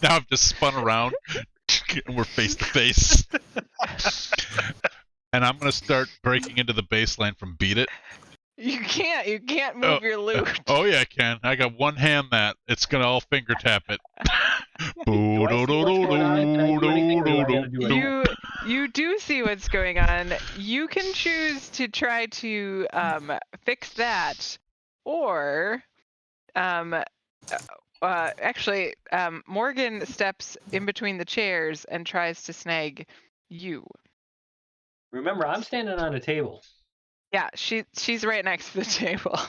Now I've just spun around and we're face to face. And I'm gonna start breaking into the bass line from Beat It. You can't move your loot. Oh yeah, I can. I got one hand that. It's gonna all finger tap it. You do see what's going on. You can choose to try to fix that, or actually, Morgan steps in between the chairs and tries to snag you. Remember, I'm standing on a table. Yeah, she's right next to the table.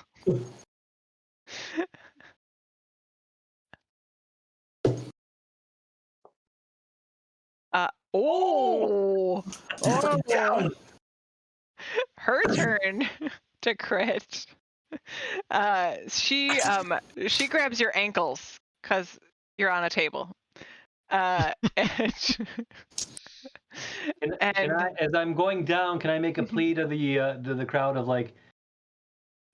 Oh, her turn to crit. She grabs your ankles because you're on a table. And As I'm going down, can I make a plea to the crowd of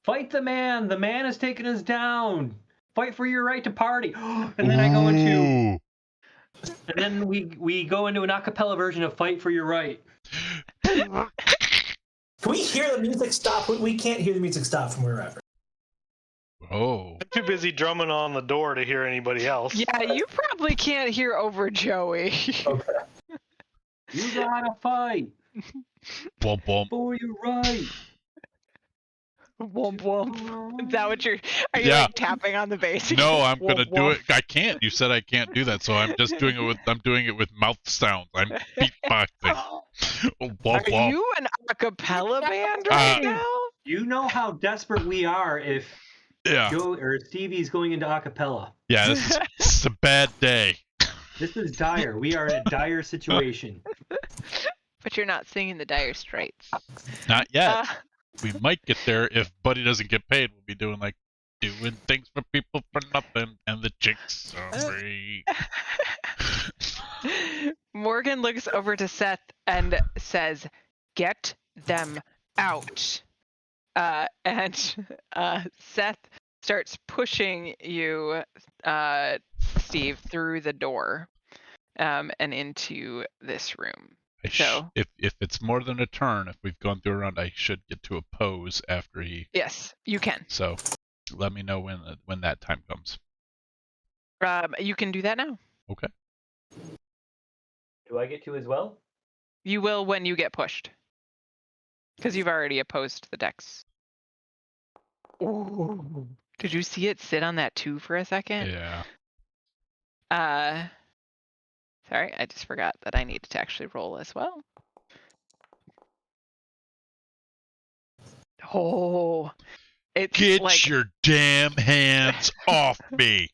fight the man! The man has taken us down. Fight for your right to party. And then I go into, and then we go into an a cappella version of "Fight for Your Right." Can we hear the music stop? We can't hear the music stop from wherever. Oh. I'm too busy drumming on the door to hear anybody else. yeah, you probably can't hear over Joey. Okay. You gotta fight Bump bump. for your right. Womp womp. Is that what are you Yeah. like tapping on the bass? No, I'm Womp gonna do womp. it. I can't. You said I can't do that, so I'm just doing it with. I'm doing it with mouth sounds. I'm beatboxing. Womp Are womp. you an a cappella band right now? You know how desperate we are if Yeah. Joe or Stevie's going into acapella. Yeah. This is a bad day. This is dire. We are in a dire situation. But you're not singing the Dire Straits. Not yet. Uh, We might get there if Buddy doesn't get paid. We'll be doing things for people for nothing, and the chicks are free. Morgan looks over to Seth and says, "Get them out." And Seth starts pushing you, Steve, through the door and into this room. If it's more than a turn, if we've gone through a round, I should get to a pose after he. Yes, you can. So, let me know when that time comes. You can do that now. Okay. Do I get to as well? You will when you get pushed, because you've already opposed the dex. Ooh. Did you see it sit on that 2 for a second? Yeah. Sorry, I just forgot that I needed to actually roll as well. Oh, it's Get like your damn hands off me.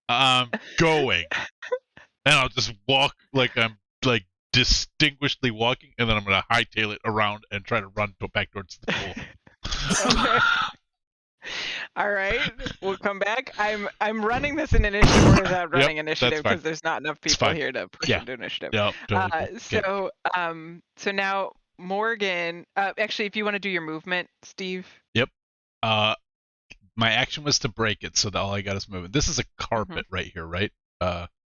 I'm going. And I'll just walk like I'm like distinguishedly walking, and then I'm gonna hightail it around and try to run back towards the pool. Okay. All right, we'll come back. I'm running this in initiative order without running initiative fine. because there's not enough people here to push into initiative. Yeah. Totally. So now Morgan, actually, if you want to do your movement, Steve. Yep. My action was to break it, so that all I got is movement. This is a carpet right here, right?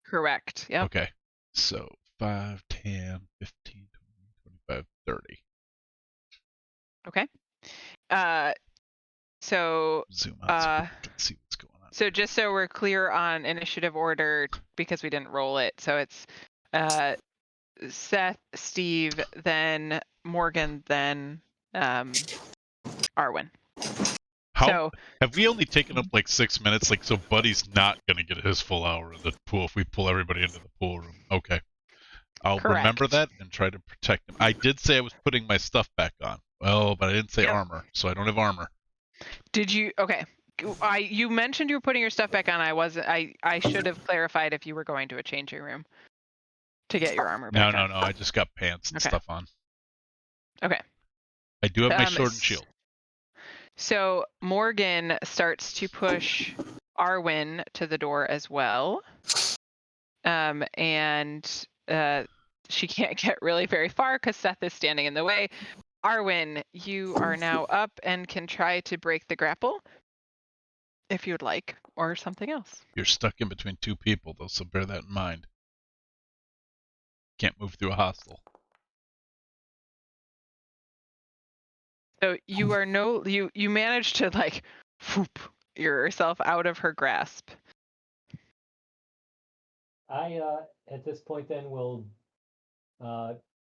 Correct. Yep. Okay. So 5, 10, 15, 20, 25, 30. Okay. So Zoom out so we can see what's going on. So just so we're clear on initiative order, because we didn't roll it, so it's Seth, Steve, then Morgan, then Arwen. Have we only taken up like 6 minutes? Like, so Buddy's not gonna get his full hour in the pool if we pull everybody into the pool room. Okay. I'll remember that and try to protect him. I did say I was putting my stuff back on. Well, but I didn't say armor, so I don't have armor. Did you? Okay. You mentioned you were putting your stuff back on. I should have clarified if you were going to a changing room to get your armor back on. No. I just got pants and stuff on. Okay. I do have my sword and shield. So Morgan starts to push Arwen to the door as well. And she can't get really very far because Seth is standing in the way. Arwen, you are now up and can try to break the grapple if you would like, or something else. You're stuck in between two people, though, so bear that in mind. Can't move through a hostile. So you are you managed to like whoop yourself out of her grasp. I at this point then will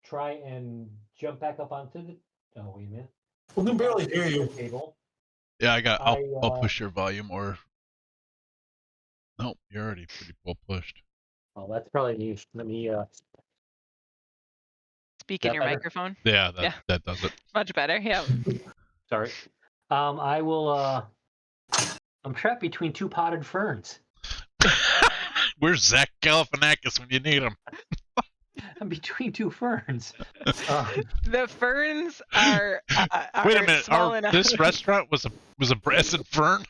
try and jump back up onto the. Oh wait a minute. We can barely hear you. Table. Yeah, I'll push your volume, or no, you're already pretty well pushed. Oh, that's probably me. Let me speak in your microphone. Yeah, that does it. Much better. Yeah. Sorry. I will. I'm trapped between two potted ferns. Where's Zach Galifianakis when you need him? I'm between two ferns. The ferns are. Wait a minute. Small enough. This restaurant was a brass and fern.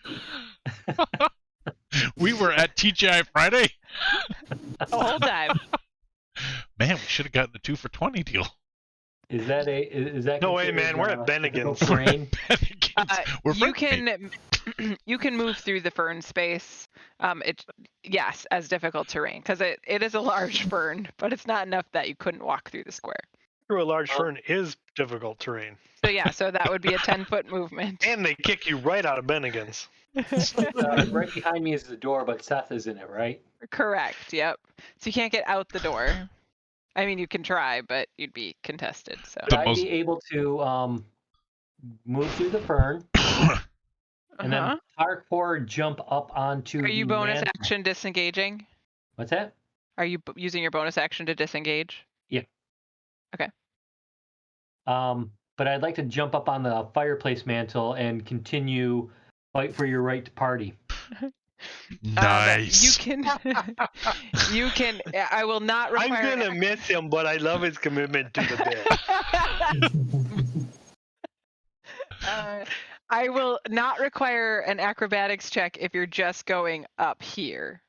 We were at TGI Friday. The whole time. Man, we should have gotten the 2 for $20 deal. Is that? No way, man. We're at Bennigan's. You can move through the fern space. Yes, as difficult terrain, because it is a large fern, but it's not enough that you couldn't walk through the square. Through a large fern is difficult terrain. So that would be a 10-foot movement. And they kick you right out of Bennigan's. Right behind me is the door, but Seth is in it, right? Correct. Yep. So you can't get out the door. I mean, you can try, but you'd be contested. So would I be able to move through the fern, and then parkour jump up onto Are the you bonus mantle. action disengaging? What's that? Are you using your bonus action to disengage? Yeah. Okay. But I'd like to jump up on the fireplace mantle and continue fight for your right to party. Nice. You can. You can. I will not require. I'm gonna miss him, but I love his commitment to the bit. I will not require an acrobatics check if you're just going up here.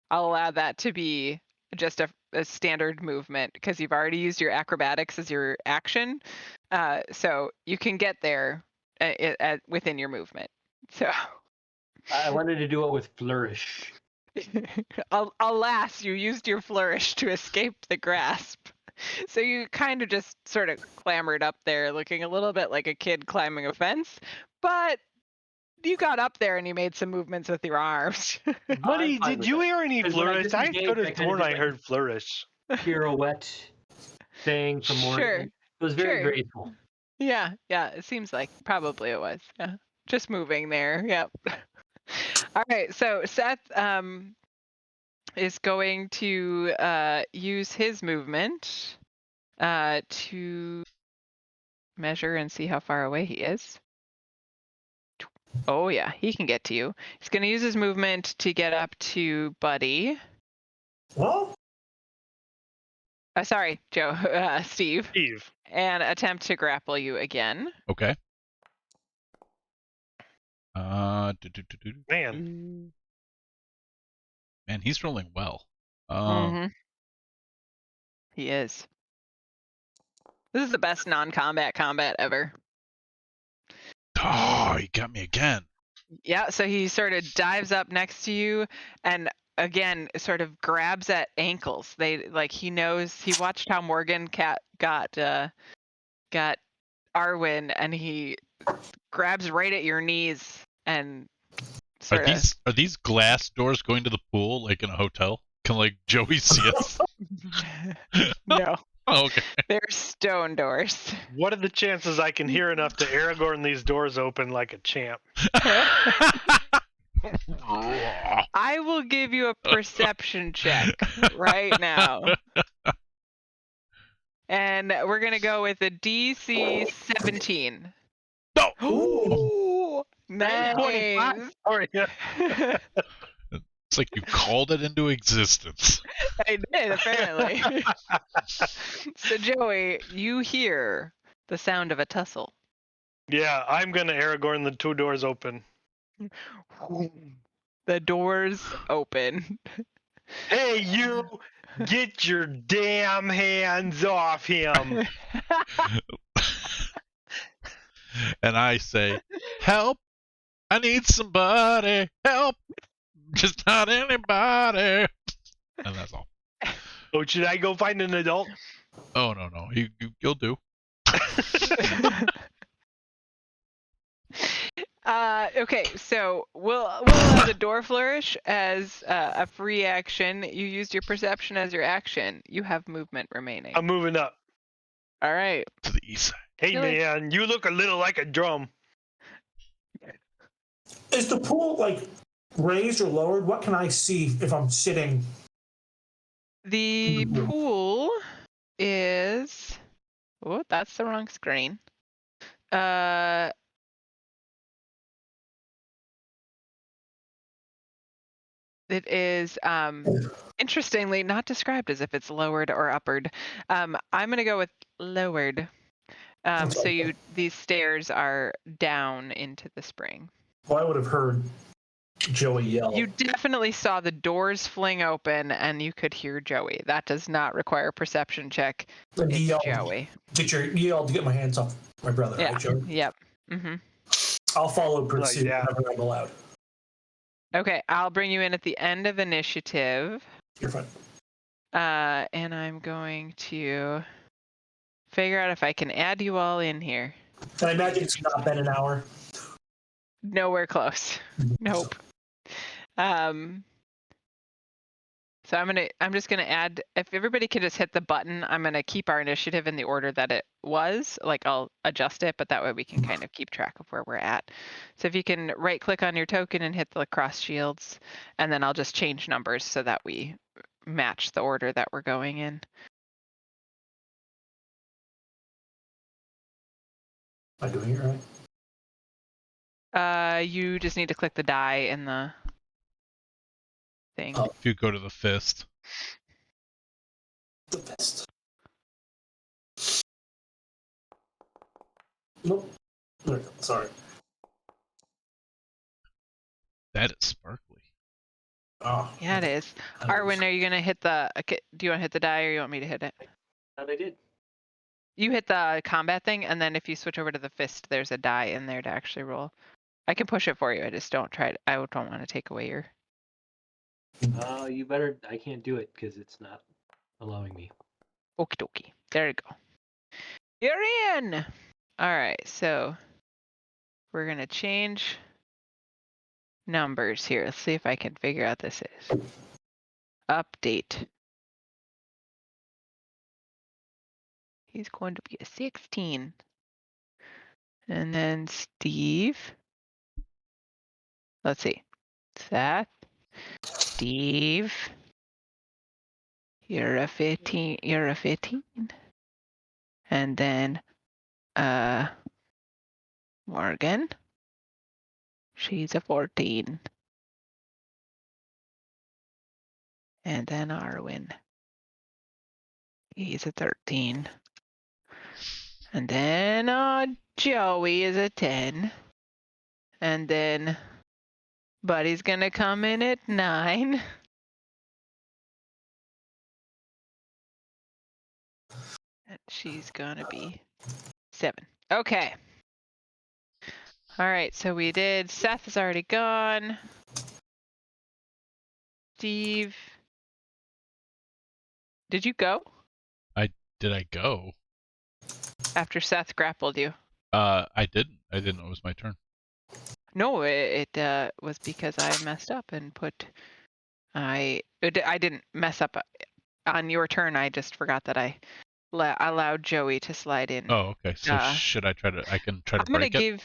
I'll allow that to be just a standard movement because you've already used your acrobatics as your action. So you can get there within your movement. So I wanted to do it with flourish. alas, you used your flourish to escape the grasp. So you kind of just sort of clambered up there looking a little bit like a kid climbing a fence, but you got up there and you made some movements with your arms. Buddy, did you hear any 'Cause when I flourish? I disengaged, could I have kinda sworn did I like heard flourish. Pirouette thing from Morgan. Sure. It was very Sure. graceful. Yeah, it seems like probably it was. Yeah. Just moving there. Yep. All right, so Seth is going to use his movement to measure and see how far away he is. Oh yeah, he can get to you. He's going to use his movement to get up to Buddy. Well, Sorry, Joe. Steve. And attempt to grapple you again. Okay. Man, he's rolling well. He is. This is the best non-combat combat ever. Oh, he got me again. Yeah, so he sort of dives up next to you and again sort of grabs at ankles. He knows, he watched how Morgan got Arwen, and he grabs right at your knees and are these glass doors going to the pool like in a hotel? Can like Joey see us? No. Oh, okay. They're stone doors. What are the chances I can hear enough to Aragorn these doors open like a champ? I will give you a perception check right now. And we're going to go with a DC 17. No! Ooh, nice. 25. Sorry. It's like you called it into existence. I did, apparently. So, Joey, you hear the sound of a tussle. Yeah, I'm gonna Aragorn the two doors open. The doors open. Hey, you! Get your damn hands off him! And I say, help! I need somebody! Help! Just not anybody! And that's all. Oh, should I go find an adult? Oh, no. You'll do. Okay, so we'll allow the door flourish as a free action. You used your perception as your action. You have movement remaining. I'm moving up. All right. To the east side. Hey, man, you look a little like a drum. is the pool like raised or lowered? What can I see if I'm sitting? The pool is... Oh, that's the wrong screen. It is, interestingly, not described as if it's lowered or upward. I'm going to go with lowered. So these stairs are down into the spring. Well, I would have heard Joey yell. You definitely saw the doors fling open, and you could hear Joey. That does not require a perception check. It's Joey. You yelled to get my hands off my brother, Yeah. right, Joey? Yep. Mm-hmm. I'll follow pursuit whenever I'm allowed. Okay, I'll bring you in at the end of initiative. You're fine. And I'm going to figure out if I can add you all in here. I imagine it's not been an hour. Nowhere close. Nope. So I'm just gonna add, if everybody could just hit the button, I'm gonna keep our initiative in the order that it was. Like I'll adjust it, but that way we can kind of keep track of where we're at. So if you can right click on your token and hit the cross shields, and then I'll just change numbers so that we match the order that we're going in. Am I doing it right? You just need to click the die in the thing. Oh. If you go to the fist. The best. Nope. There we go. Sorry. That is sparkly. Oh, Yeah, it is. Arwen, are you gonna hit the? Do you want to hit the die, or you want me to hit it? They did. You hit the combat thing, and then if you switch over to the fist, there's a die in there to actually roll. I can push it for you. I just don't try it. I don't want to take away your. You better. I can't do it because it's not allowing me. Okie dokie. There you go. You're in. All right, so we're gonna change numbers here. Let's see if I can figure out this is. Update. He's going to be a 16. And then Steve. Let's see. Seth. Steve. You're a 15. You're a 15. And then Morgan. She's a 14. And then Arwen. He's a 13. And then Joey is a 10. And then Buddy's gonna come in at 9. And she's gonna be 7. Okay. All right, so we did. Seth is already gone. Steve. Did you go? Did I go? After Seth grappled you. I didn't. I didn't know it was my turn. No, it was because I messed up and I didn't mess up on your turn. I just forgot that I allowed Joey to slide in. Oh, okay. So should I try to? I can try to break it.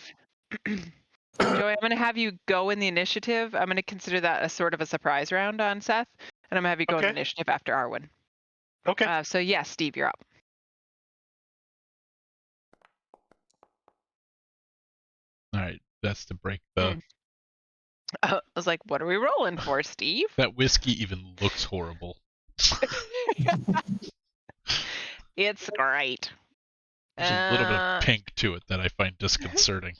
Joey, I'm gonna have you go in the initiative. I'm gonna consider that a sort of a surprise round on Seth, and I'm gonna have you go in the initiative after Arwen. Okay. So yeah, Steve, you're up. All right, that's to break the. I was like, what are we rolling for, Steve? That whiskey even looks horrible. It's great. There's a little bit of pink to it that I find disconcerting.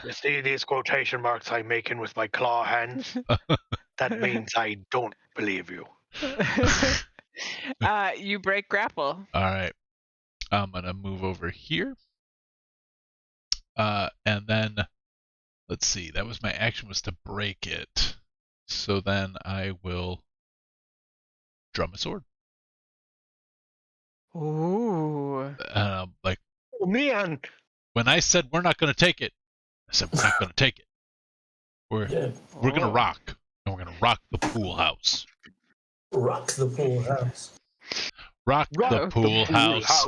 You see these quotation marks I'm making with my claw hands? That means I don't believe you. You break grapple. All right. I'm going to move over here. And then, let's see, that was my action was to break it. So then I will draw my sword. Ooh. Like, Oh, man. when I said we're not going to take it, I said we're not going to take it. We're going to rock. And we're going to rock the pool house. Rock the pool house. Rock the pool house.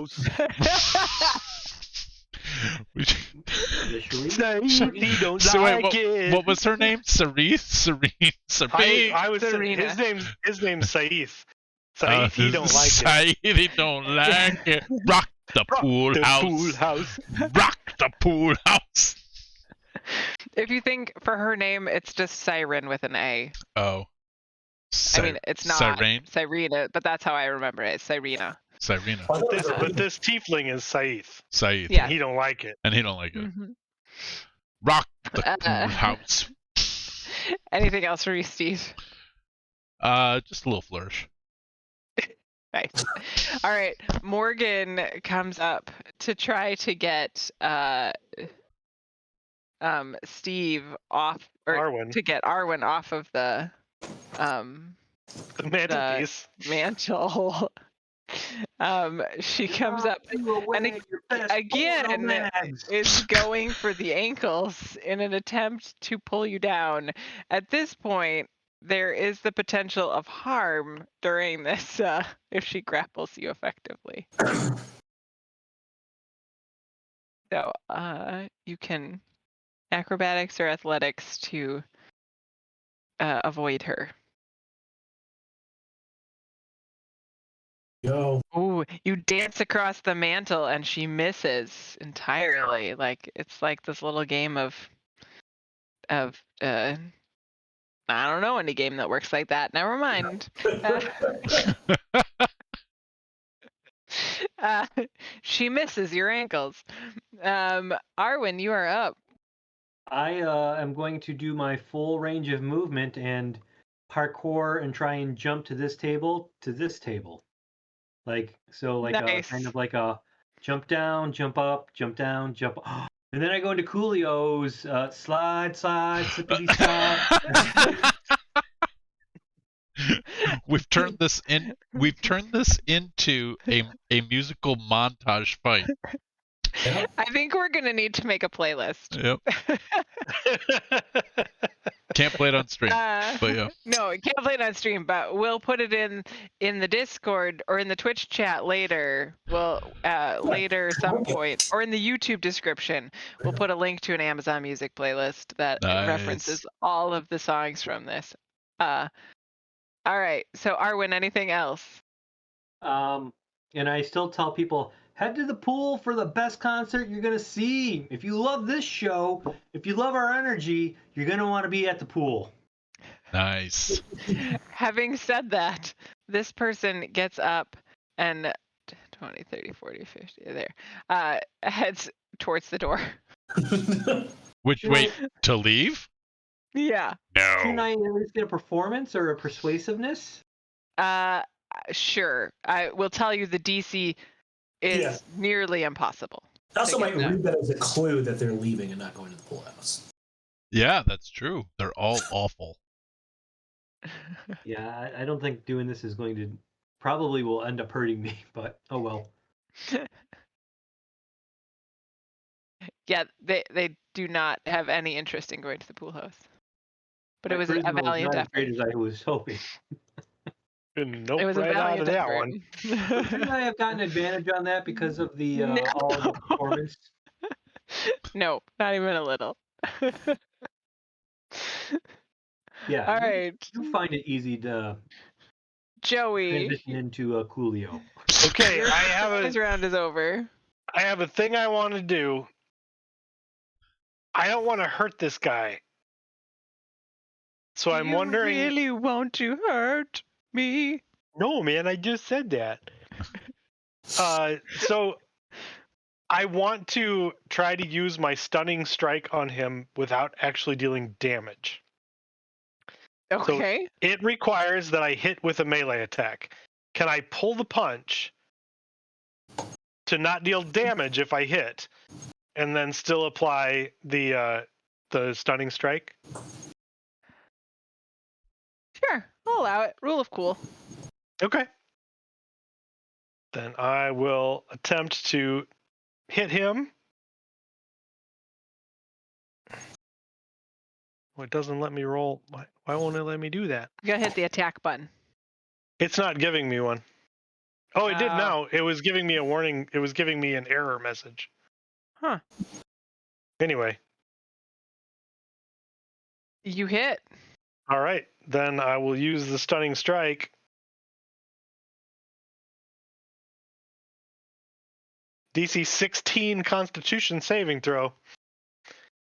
What was her name? Serene. I was Serena. His name's Saith. Saith, he don't like it. Saith, he don't like it. Rock the pool house. Rock the pool house. If you think for her name, it's just Siren with an A. Oh. I mean, it's not Sirena, but that's how I remember it. It's Sirena. Sirena. But this tiefling is Saith. Saith. Yeah. He don't like it. And he don't like it. Mm-hmm. Rock the pool house. Anything else for you, Steve? Just a little flourish. Nice. All right. Morgan comes up to try to get Steve off, or Arwen. to get Arwen off of the mantelpiece. Mantle. She comes up and again is going for the ankles in an attempt to pull you down. At this point, there is the potential of harm during this if she grapples you effectively. So you can acrobatics or athletics to avoid her. Go. Ooh, you dance across the mantle and she misses entirely. Like it's like this little game of I don't know any game that works like that. Never mind. She misses your ankles. Arwen, you are up. I am going to do my full range of movement and parkour and try and jump to this table, like Nice. kind of like a jump down, jump up, jump down, jump. And then I go into Coolio's slide, slippity slide. We've turned this into a musical montage fight. Yep. I think we're gonna need to make a playlist. Yep. Can't play it on stream, but yeah. No, it can't play it on stream, but we'll put it in the Discord or in the Twitch chat later. We'll later some point, or in the YouTube description, we'll put a link to an Amazon Music playlist that references all of the songs from this. All right, so Arwen, anything else? And I still tell people, head to the pool for the best concert you're going to see. If you love this show, if you love our energy, you're going to want to be at the pool. Nice. Having said that, this person gets up and 20, 30, 40, 50, there, heads towards the door. Wait, to leave? Yeah. Can No. I at least get a performance or a persuasiveness? Sure. I will tell you the DC is nearly impossible. I also might read that as a clue that they're leaving and not going to the pool house. Yeah, that's true. They're all awful. Yeah, I don't think doing this is going to probably will end up hurting me, but oh well. Yeah, they do not have any interest in going to the pool house. But it was a valiant not effort. as great as I was hoping. Nope, It was right a out of valiant that effort. one. Shouldn't I have gotten advantage on that because of the No. all the performance? No, not even a little. Yeah. All right. You find it easy to Joey. transition into a Coolio. Okay, His round is over. I have a thing I want to do. I don't want to hurt this guy. So I'm wondering. You really want to hurt me? No, man, I just said that. So I want to try to use my stunning strike on him without actually dealing damage. Okay. So it requires that I hit with a melee attack. Can I pull the punch to not deal damage if I hit, and then still apply the stunning strike? Sure, I'll allow it. Rule of cool. Okay. Then I will attempt to hit him. Well, it doesn't let me roll. Why won't it let me do that? You gotta hit the attack button. It's not giving me one. Oh, it did Oh. now. It was giving me a warning. It was giving me an error message. Huh. Anyway. You hit. All right. Then I will use the stunning strike. DC 16 Constitution saving throw.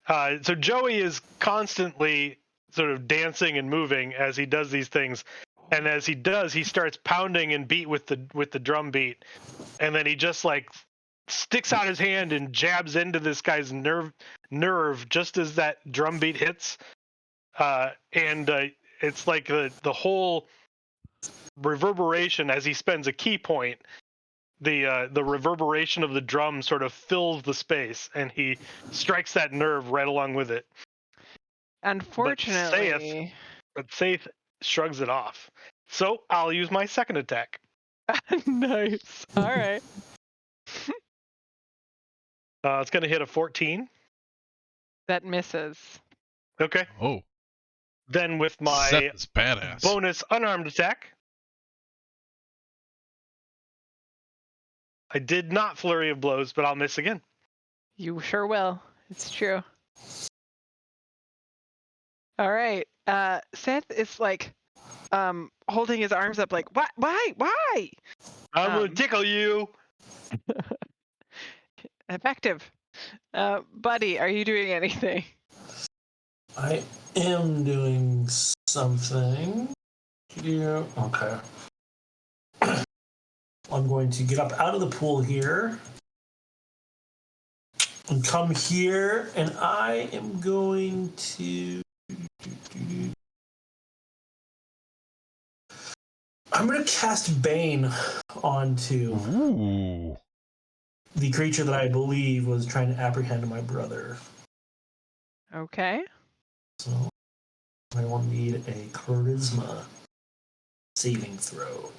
So Joey is constantly sort of dancing and moving as he does these things, and as he does, he starts pounding and beat with the drum beat, and then he just like sticks out his hand and jabs into this guy's nerve just as that drum beat hits, and it's like the whole reverberation as he spends a key point. The reverberation of the drum sort of fills the space, and he strikes that nerve right along with it. Unfortunately. But Saith shrugs it off. So I'll use my second attack. Nice. All right. It's going to hit a 14. That misses. Okay. Oh. Then with my Seth is badass. bonus unarmed attack, I did not flurry of blows, but I'll miss again. You sure will. It's true. All right. Seth is like holding his arms up like, what? Why? I'm going to tickle you. Effective. Buddy, are you doing anything? I am doing something. Yeah. Okay. I'm going to get up out of the pool here and come here, and I am going to. I'm going to cast Bane onto the creature that I believe was trying to apprehend my brother. Okay. So I will need a charisma saving throw.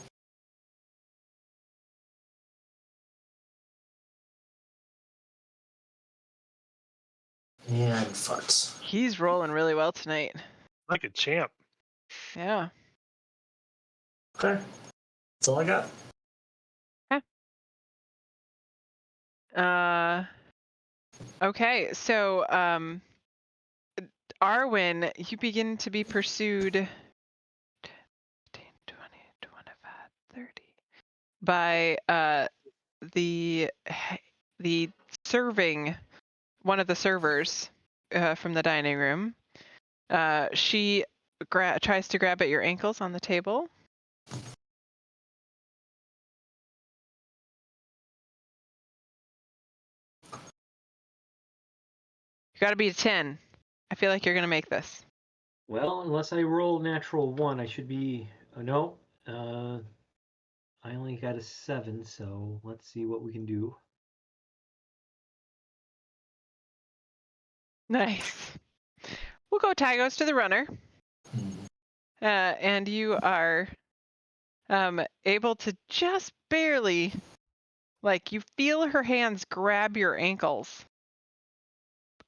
And farts. He's rolling really well tonight. Like a champ. Yeah. Okay. That's all I got. Okay, so Arwen, you begin to be pursued 15, 20, 25, 30 by the serving, one of the servers from the dining room. She tries to grab at your ankles on the table. You got to beat a 10. I feel like you're going to make this. Well, unless I roll natural 1, I should be... no. I only got a 7, so let's see what we can do. Nice. We'll go Tagos to the runner. And you are able to just barely, like, you feel her hands grab your ankles,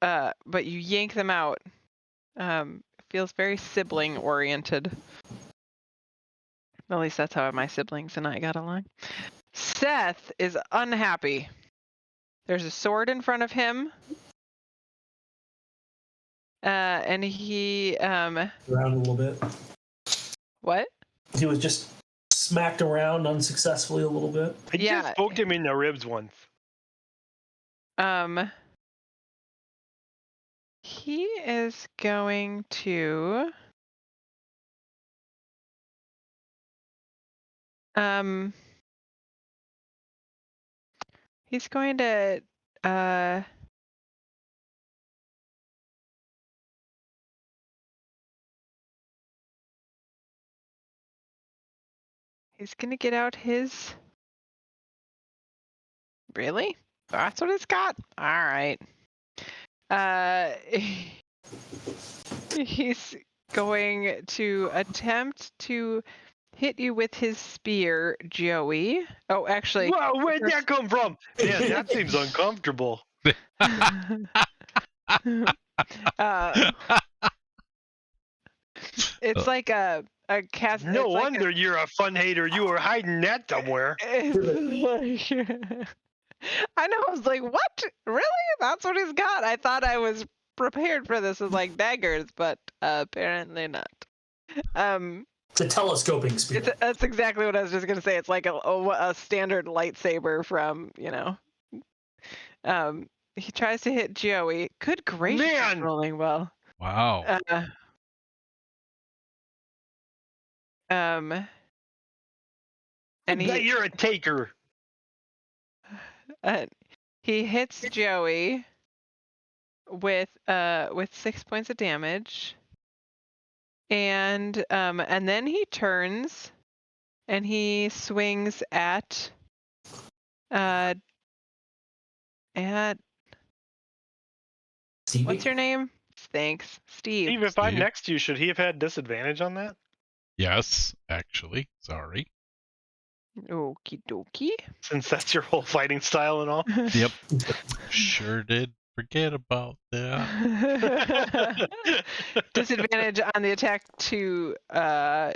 but you yank them out. Feels very sibling oriented. At least that's how my siblings and I got along. Seth is unhappy. There's a sword in front of him. And he Around a little bit. What? He was just smacked around unsuccessfully a little bit. I just poked him in the ribs once. He is going to he's going to he's going to get out his... Really? That's what it's got? All right. He's going to attempt to hit you with his spear, Joey. Oh, actually... Whoa, where'd that come from? Yeah, that seems uncomfortable. It's like a cast... No wonder you're a fun hater. You were hiding that somewhere. It's like... I know, I was like, what? Really? That's what he's got? I thought I was prepared for this as like daggers, but apparently not. It's a telescoping spear. That's exactly what I was just going to say. It's like a standard lightsaber from, you know. He tries to hit Joey. Good gracious, Man! He's rolling well. Wow. And You're a taker. He hits Joey with 6 points of damage, and then he turns and he swings at Stevie? what's your name? Thanks, Steve. Steve, if I'm next to you, should he have had disadvantage on that? Yes, actually. Sorry. Okie dokie. Since that's your whole fighting style and all. Yep. Sure did. Forget about that. Disadvantage on the attack to To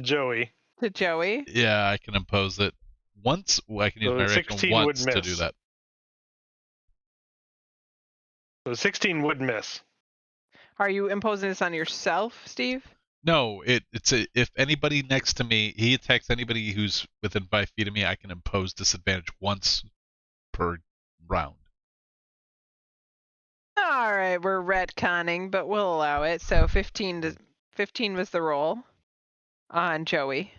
Joey. Joey. Yeah, I can impose it once. Well, I can use So my reaction 16 would once to do miss. that. So 16 would miss. Are you imposing this on yourself, Steve? No, if anybody next to me, he attacks anybody who's within 5 feet of me, I can impose disadvantage once per round. All right, we're retconning, but we'll allow it. So 15 was the roll on Joey.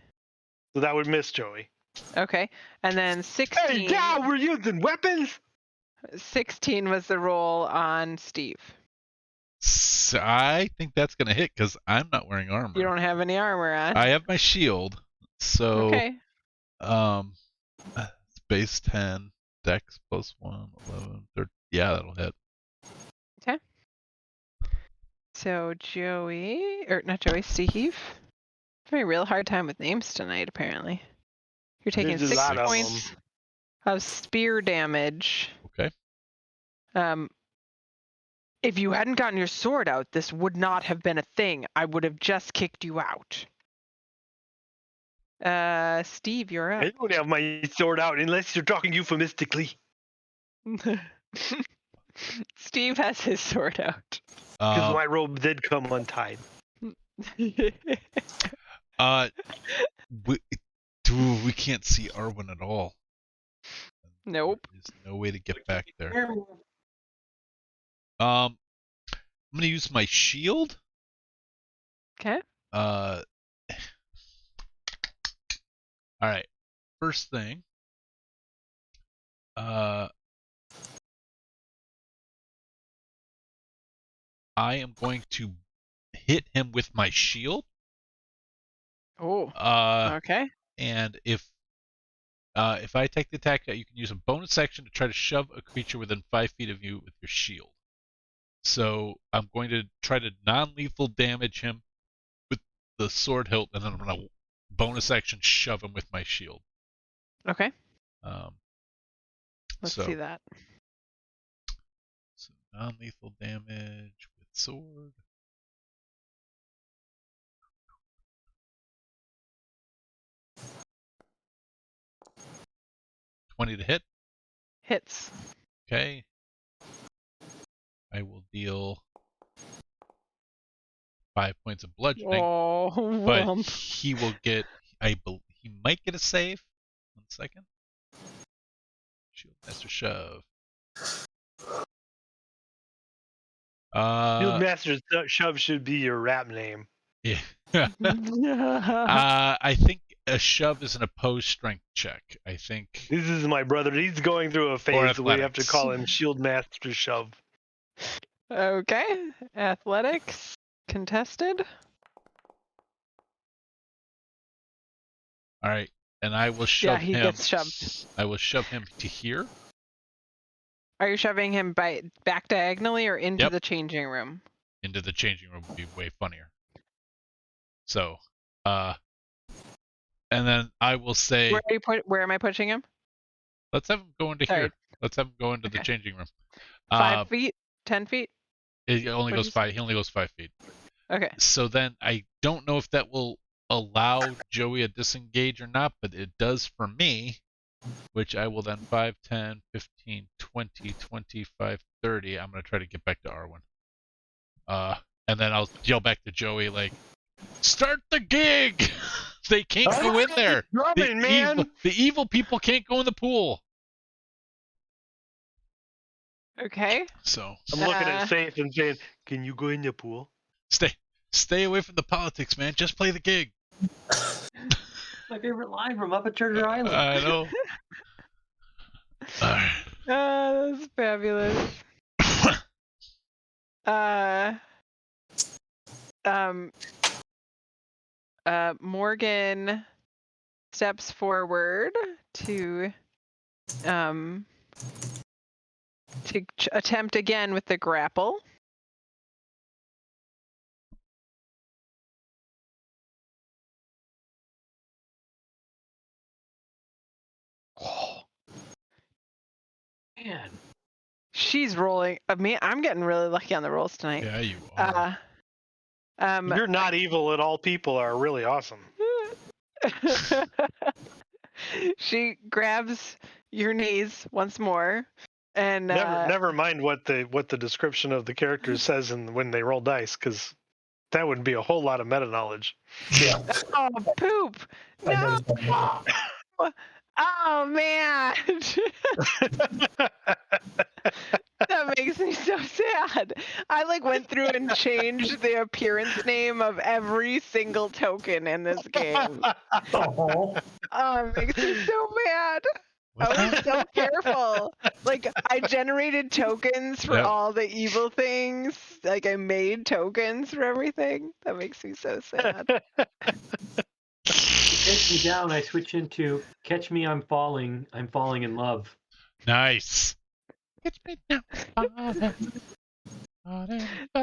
So that would miss Joey. Okay, and then 16. Hey, yeah, we're using weapons. 16 was the roll on Steve. So I think that's gonna hit because I'm not wearing armor. You don't have any armor on. I have my shield, so Okay. it's base 10, dex plus 1, 11, 13. Yeah, that'll hit. Okay. So Joey, or not Joey, Steve. Having a real hard time with names tonight, apparently. You're taking There's a 6 lot of points of spear damage. Okay. If you hadn't gotten your sword out, this would not have been a thing. I would have just kicked you out. Steve, you're I up. don't have my sword out unless you're talking euphemistically. Steve has his sword out. Because my robe did come untied. We can't see Arwen at all. Nope. There's no way to get back there. I'm gonna use my shield. Okay. All right. First thing. I am going to hit him with my shield. Oh. Okay. And if I take the attack, you can use a bonus action to try to shove a creature within 5 feet of you with your shield. So I'm going to try to non-lethal damage him with the sword hilt, and then I'm going to bonus action shove him with my shield. Okay. Let's so, see that. So non-lethal damage with sword. $20 to hit. Hits. Okay. I will deal 5 points of bludgeoning. Oh, but he will get. He might get a save. 1 second. Shield Master Shove. Shield Master Shove should be your rap name. Yeah. I think a shove is an opposed strength check. I think. This is my brother. He's going through a phase where we have to athletics. call him Shield Master Shove. Okay. Athletics. Contested. All right, and I will shove him. Yeah, he gets shoved. I will shove him to here. Are you shoving him back diagonally or into Yep. the changing room? Into the changing room would be way funnier. So, and then I will say. Where am I pushing him? Let's have him go into here. Let's have him go into the changing room. 5 feet? 10 feet? It only goes 5. He only goes 5 feet. Okay. So then I don't know if that will allow Joey a disengage or not, but it does for me, which I will then 5, 10, 15, 20, 25, 30. I'm going to try to get back to Arwen. And then I'll yell back to Joey, like, start the gig! They can't go in there. The evil people can't go in the pool. Okay. So I'm looking at Safe and saying, "Can you go in the pool?" Stay away from the politics, man. Just play the gig. My favorite line from Up at Treasure Island. I know. That's fabulous. Morgan steps forward to attempt again with the grapple. Oh, man. She's rolling. I'm getting really lucky on the rolls tonight. Yeah, you are. You're not evil at all. People are really awesome. She grabs your knees once more, and Never mind what the description of the characters says when they roll dice, because that would be a whole lot of meta knowledge. Yeah. oh poop! I No! noticed that. Oh man! That makes me so sad. I like went through and changed the appearance name of every single token in this game. Oh, It makes me so mad. I was so careful. Like I generated tokens for Yep. all the evil things. Like I made tokens for everything. That makes me so sad. Catch me down. I switch into catch me. I'm falling in love. Nice. It's me now.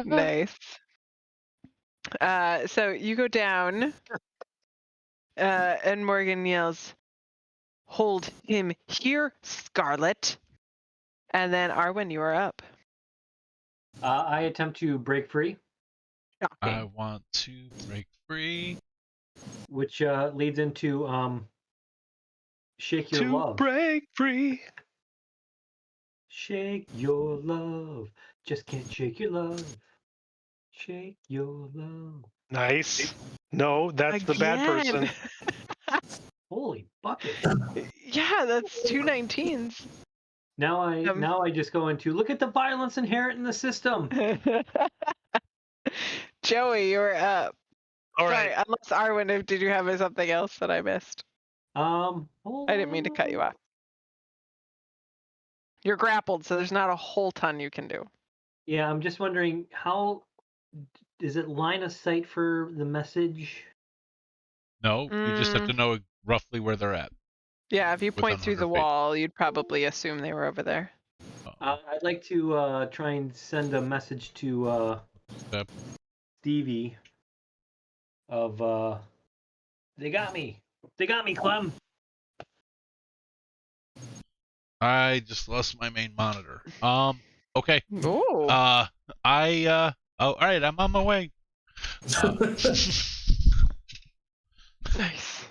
Nice. So you go down, and Morgan yells, "Hold him here, Scarlet!" And then Arwen, you are up. I attempt to break free, I want to break free. which leads into shake your To love. break free. Shake your love. Just can't shake your love. Shake your love. Nice. No, that's the bad person. Holy bucket. Yeah, that's 2 19s. Now I just go into look at the violence inherent in the system. Joey, you're up. All Sorry, right. unless Arwen, did you have something else that I missed? I didn't mean to cut you off. You're grappled, so there's not a whole ton you can do. Yeah, I'm just wondering how is it line of sight for the message? No, you just have to know roughly where they're at. Yeah, if you Within point through the 100 feet. wall, you'd probably assume they were over there. I'd like to try and send a message to Yep. Stevie of they got me, Clem. I just lost my main monitor. Okay. Ooh. Oh, all right, I'm on my way. Nice.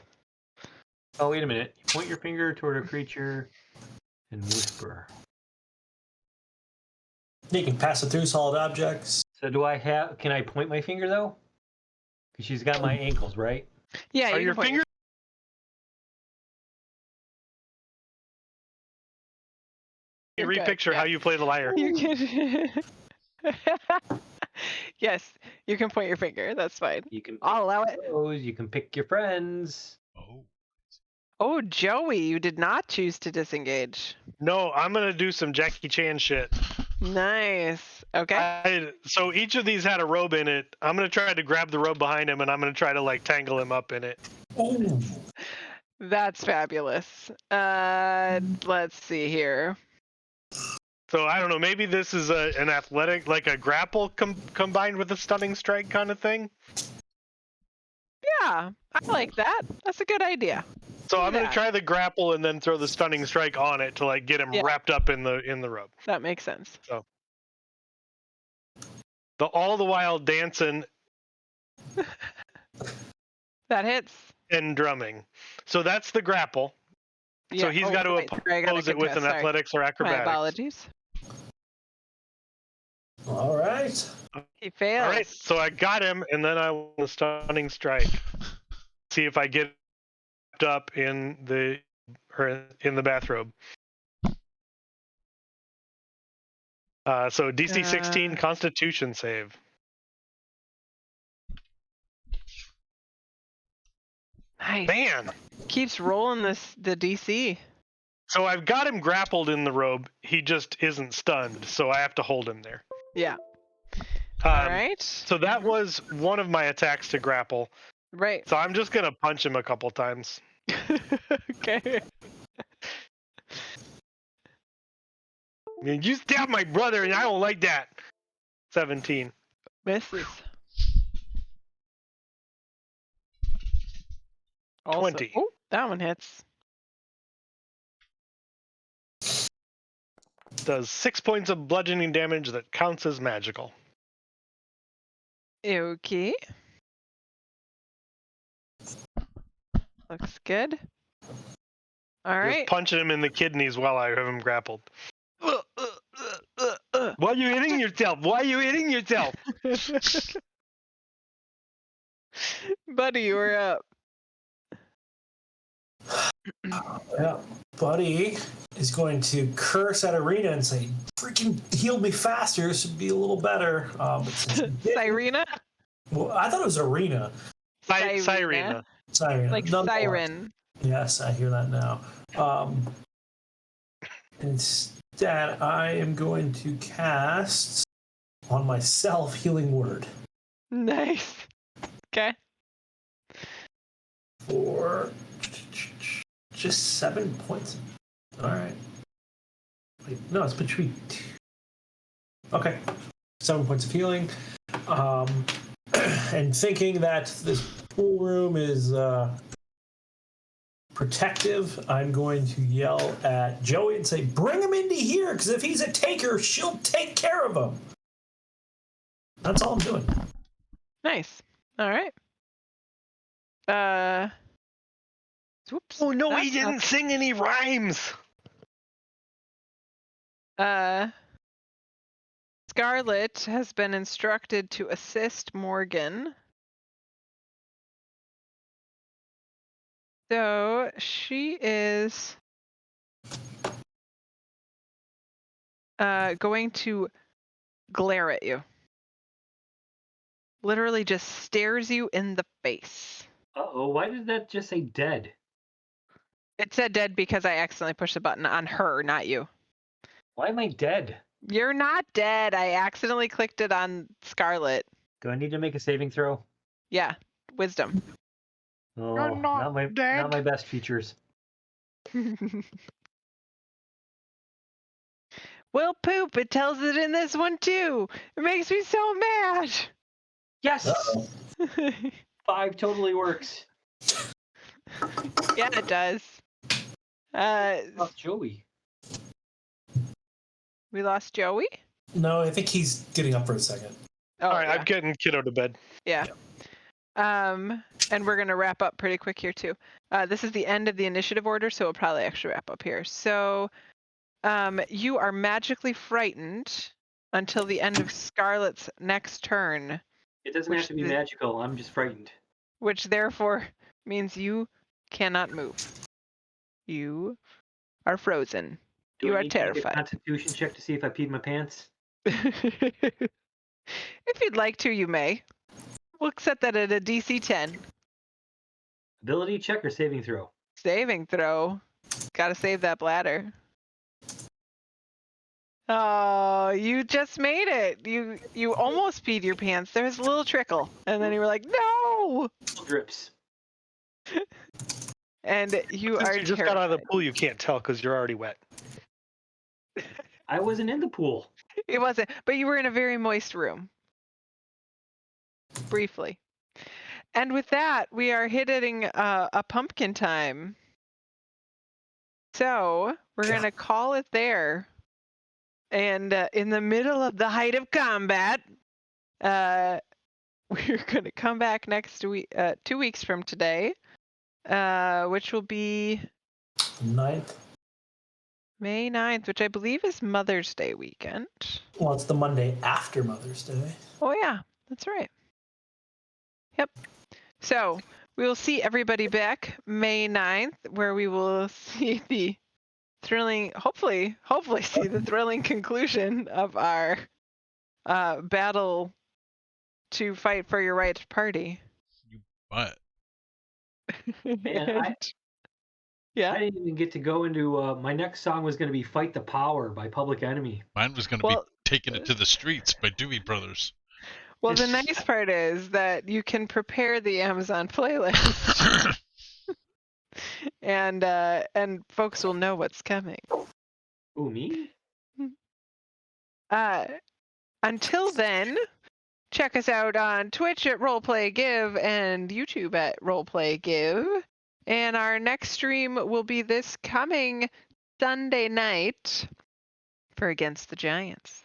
Oh, wait a minute. You point your finger toward a creature and whisper. you can pass it through solid objects. So can I point my finger though? Because she's got my ankles, right? Yeah, Are you your can point fingers? You're good, Repicture yeah. how you play the lyre. You can. Yes, you can point your finger. That's fine. You can. I'll allow it. You can pick your friends. Oh. Oh, Joey, you did not choose to disengage. No, I'm gonna do some Jackie Chan shit. Nice. Okay. So each of these had a robe in it. I'm gonna try to grab the robe behind him, and I'm gonna try to like tangle him up in it. Ooh. That's fabulous. Let's see here. So I don't know. Maybe this is an athletic, like a grapple combined with a stunning strike kind of thing. Yeah, I like that. That's a good idea. So Do I'm gonna that. try the grapple and then throw the stunning strike on it to like get him Yeah. wrapped up in the robe. That makes sense. All the while dancing That hits. and drumming. So that's the grapple. Yeah. So he's got to right. Sorry, I gotta oppose it with contest. an Sorry. athletics or My acrobatics. apologies. All right. He fails. All right, so I got him, and then I want the stunning strike. See if I get up in the bathrobe. So DC 16 Constitution save. Nice. Man. Keeps rolling the DC. So I've got him grappled in the robe. He just isn't stunned, so I have to hold him there. Yeah. All right. So that was one of my attacks to grapple. Right. So I'm just gonna punch him a couple times. Okay. I mean, you stabbed my brother, and I don't like that. 17. Misses. 20. Oh, that one hits. does 6 points of bludgeoning damage that counts as magical. Okay. Looks good. All right. Just punching him in the kidneys while I have him grappled. Why are you hitting yourself? Why are you hitting yourself? Buddy, you're up. Yeah, Buddy is going to curse at Arena and say, "Freaking heal me faster. This would be a little better." Sirena? Well, I thought it was Arena. Sirena. Siren. Like No, siren. Yes, I hear that now. Instead, I am going to cast on myself Healing Word. Nice. Okay. For just 7 points. All right. Wait, no, it's between two. Okay. 7 points of healing. And thinking that this pool room is protective, I'm going to yell at Joey and say, "Bring him into here, because if he's a taker, she'll take care of him." That's all I'm doing. Nice. All right. Whoops. Oh no, he That's didn't sing any rhymes. Scarlet has been instructed to assist Morgan. So she is going to glare at you. Literally just stares you in the face. Uh-oh, why did that just say dead? It said dead because I accidentally pushed the button on her, not you. Why am I dead? You're not dead. I accidentally clicked it on Scarlet. Do I need to make a saving throw? Yeah, wisdom. Oh, You're not dead. not my best features. Well, poop, it tells it in this one too. It makes me so mad. Yes! Uh-oh. 5 totally works. Yeah, it does. Oh, Joey. We lost Joey? No, I think he's getting up for a second. Oh, All right, yeah. I'm getting kiddo to bed. Yeah. And we're going to wrap up pretty quick here, too. This is the end of the initiative order, so we'll probably actually wrap up here. So you are magically frightened until the end of Scarlet's next turn. It doesn't have to be magical. I'm just frightened. Which therefore means you cannot move. You are frozen. Do You I are need to make a terrified. Constitution check to see if I peed my pants? If you'd like to, you may. We'll set that at a DC 10. Ability check or saving throw? Saving throw. Gotta save that bladder. Oh, you just made it. You almost peed your pants. There's a little trickle. And then you were like, no! Drips. And you Since are you just got out of the pool, you can't tell because you're already wet. I wasn't in the pool. It wasn't, but you were in a very moist room. Briefly. And with that, we are hitting a pumpkin time. So we're going to call it there. And in the middle of the height of combat, we're going to come back next week, 2 weeks from today, which will be 9th. May 9th, which I believe is Mother's Day weekend. Well, it's the Monday after Mother's Day. Oh, yeah, that's right. Yep. So we will see everybody back May 9th, where we will see the thrilling, hopefully see the thrilling conclusion of our battle to fight for your right party. You what? Man, Yeah. I didn't even get to go into my next song was going to be "Fight the Power" by Public Enemy. Mine was going to be "Taking It to the Streets" by Doobie Brothers. Well, the nice part is that you can prepare the Amazon playlist, and folks will know what's coming. Ooh, me? Until then, check us out on Twitch at RoleplayGive and YouTube at RoleplayGive. And our next stream will be this coming Sunday night for Against the Giants.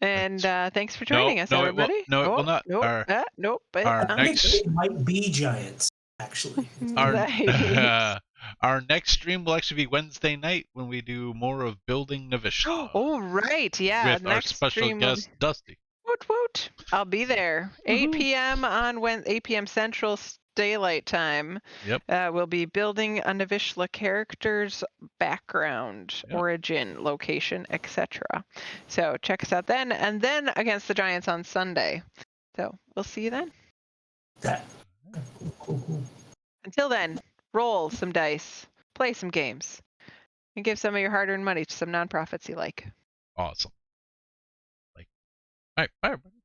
And thanks for No, joining us, no, it will- everybody. no, it will not. Nope. Nope. our I think it might be Giants, actually. Nice. Our next stream will actually be Wednesday night when we do more of Building Novishla Oh, right. Yeah. with our Next special stream will guest Dusty. Woot woot. I'll be there. 8 Woohoo. p.m. on 8 p.m. Central Daylight Time. Yep. We'll be building a Novishla character's background, Yep. origin, location, etc. So check us out then, and then Against the Giants on Sunday. So we'll see you then. That. Cool. Until then, roll some dice, play some games, and give some of your hard-earned money to some nonprofits you like. Awesome. All right, bye everybody.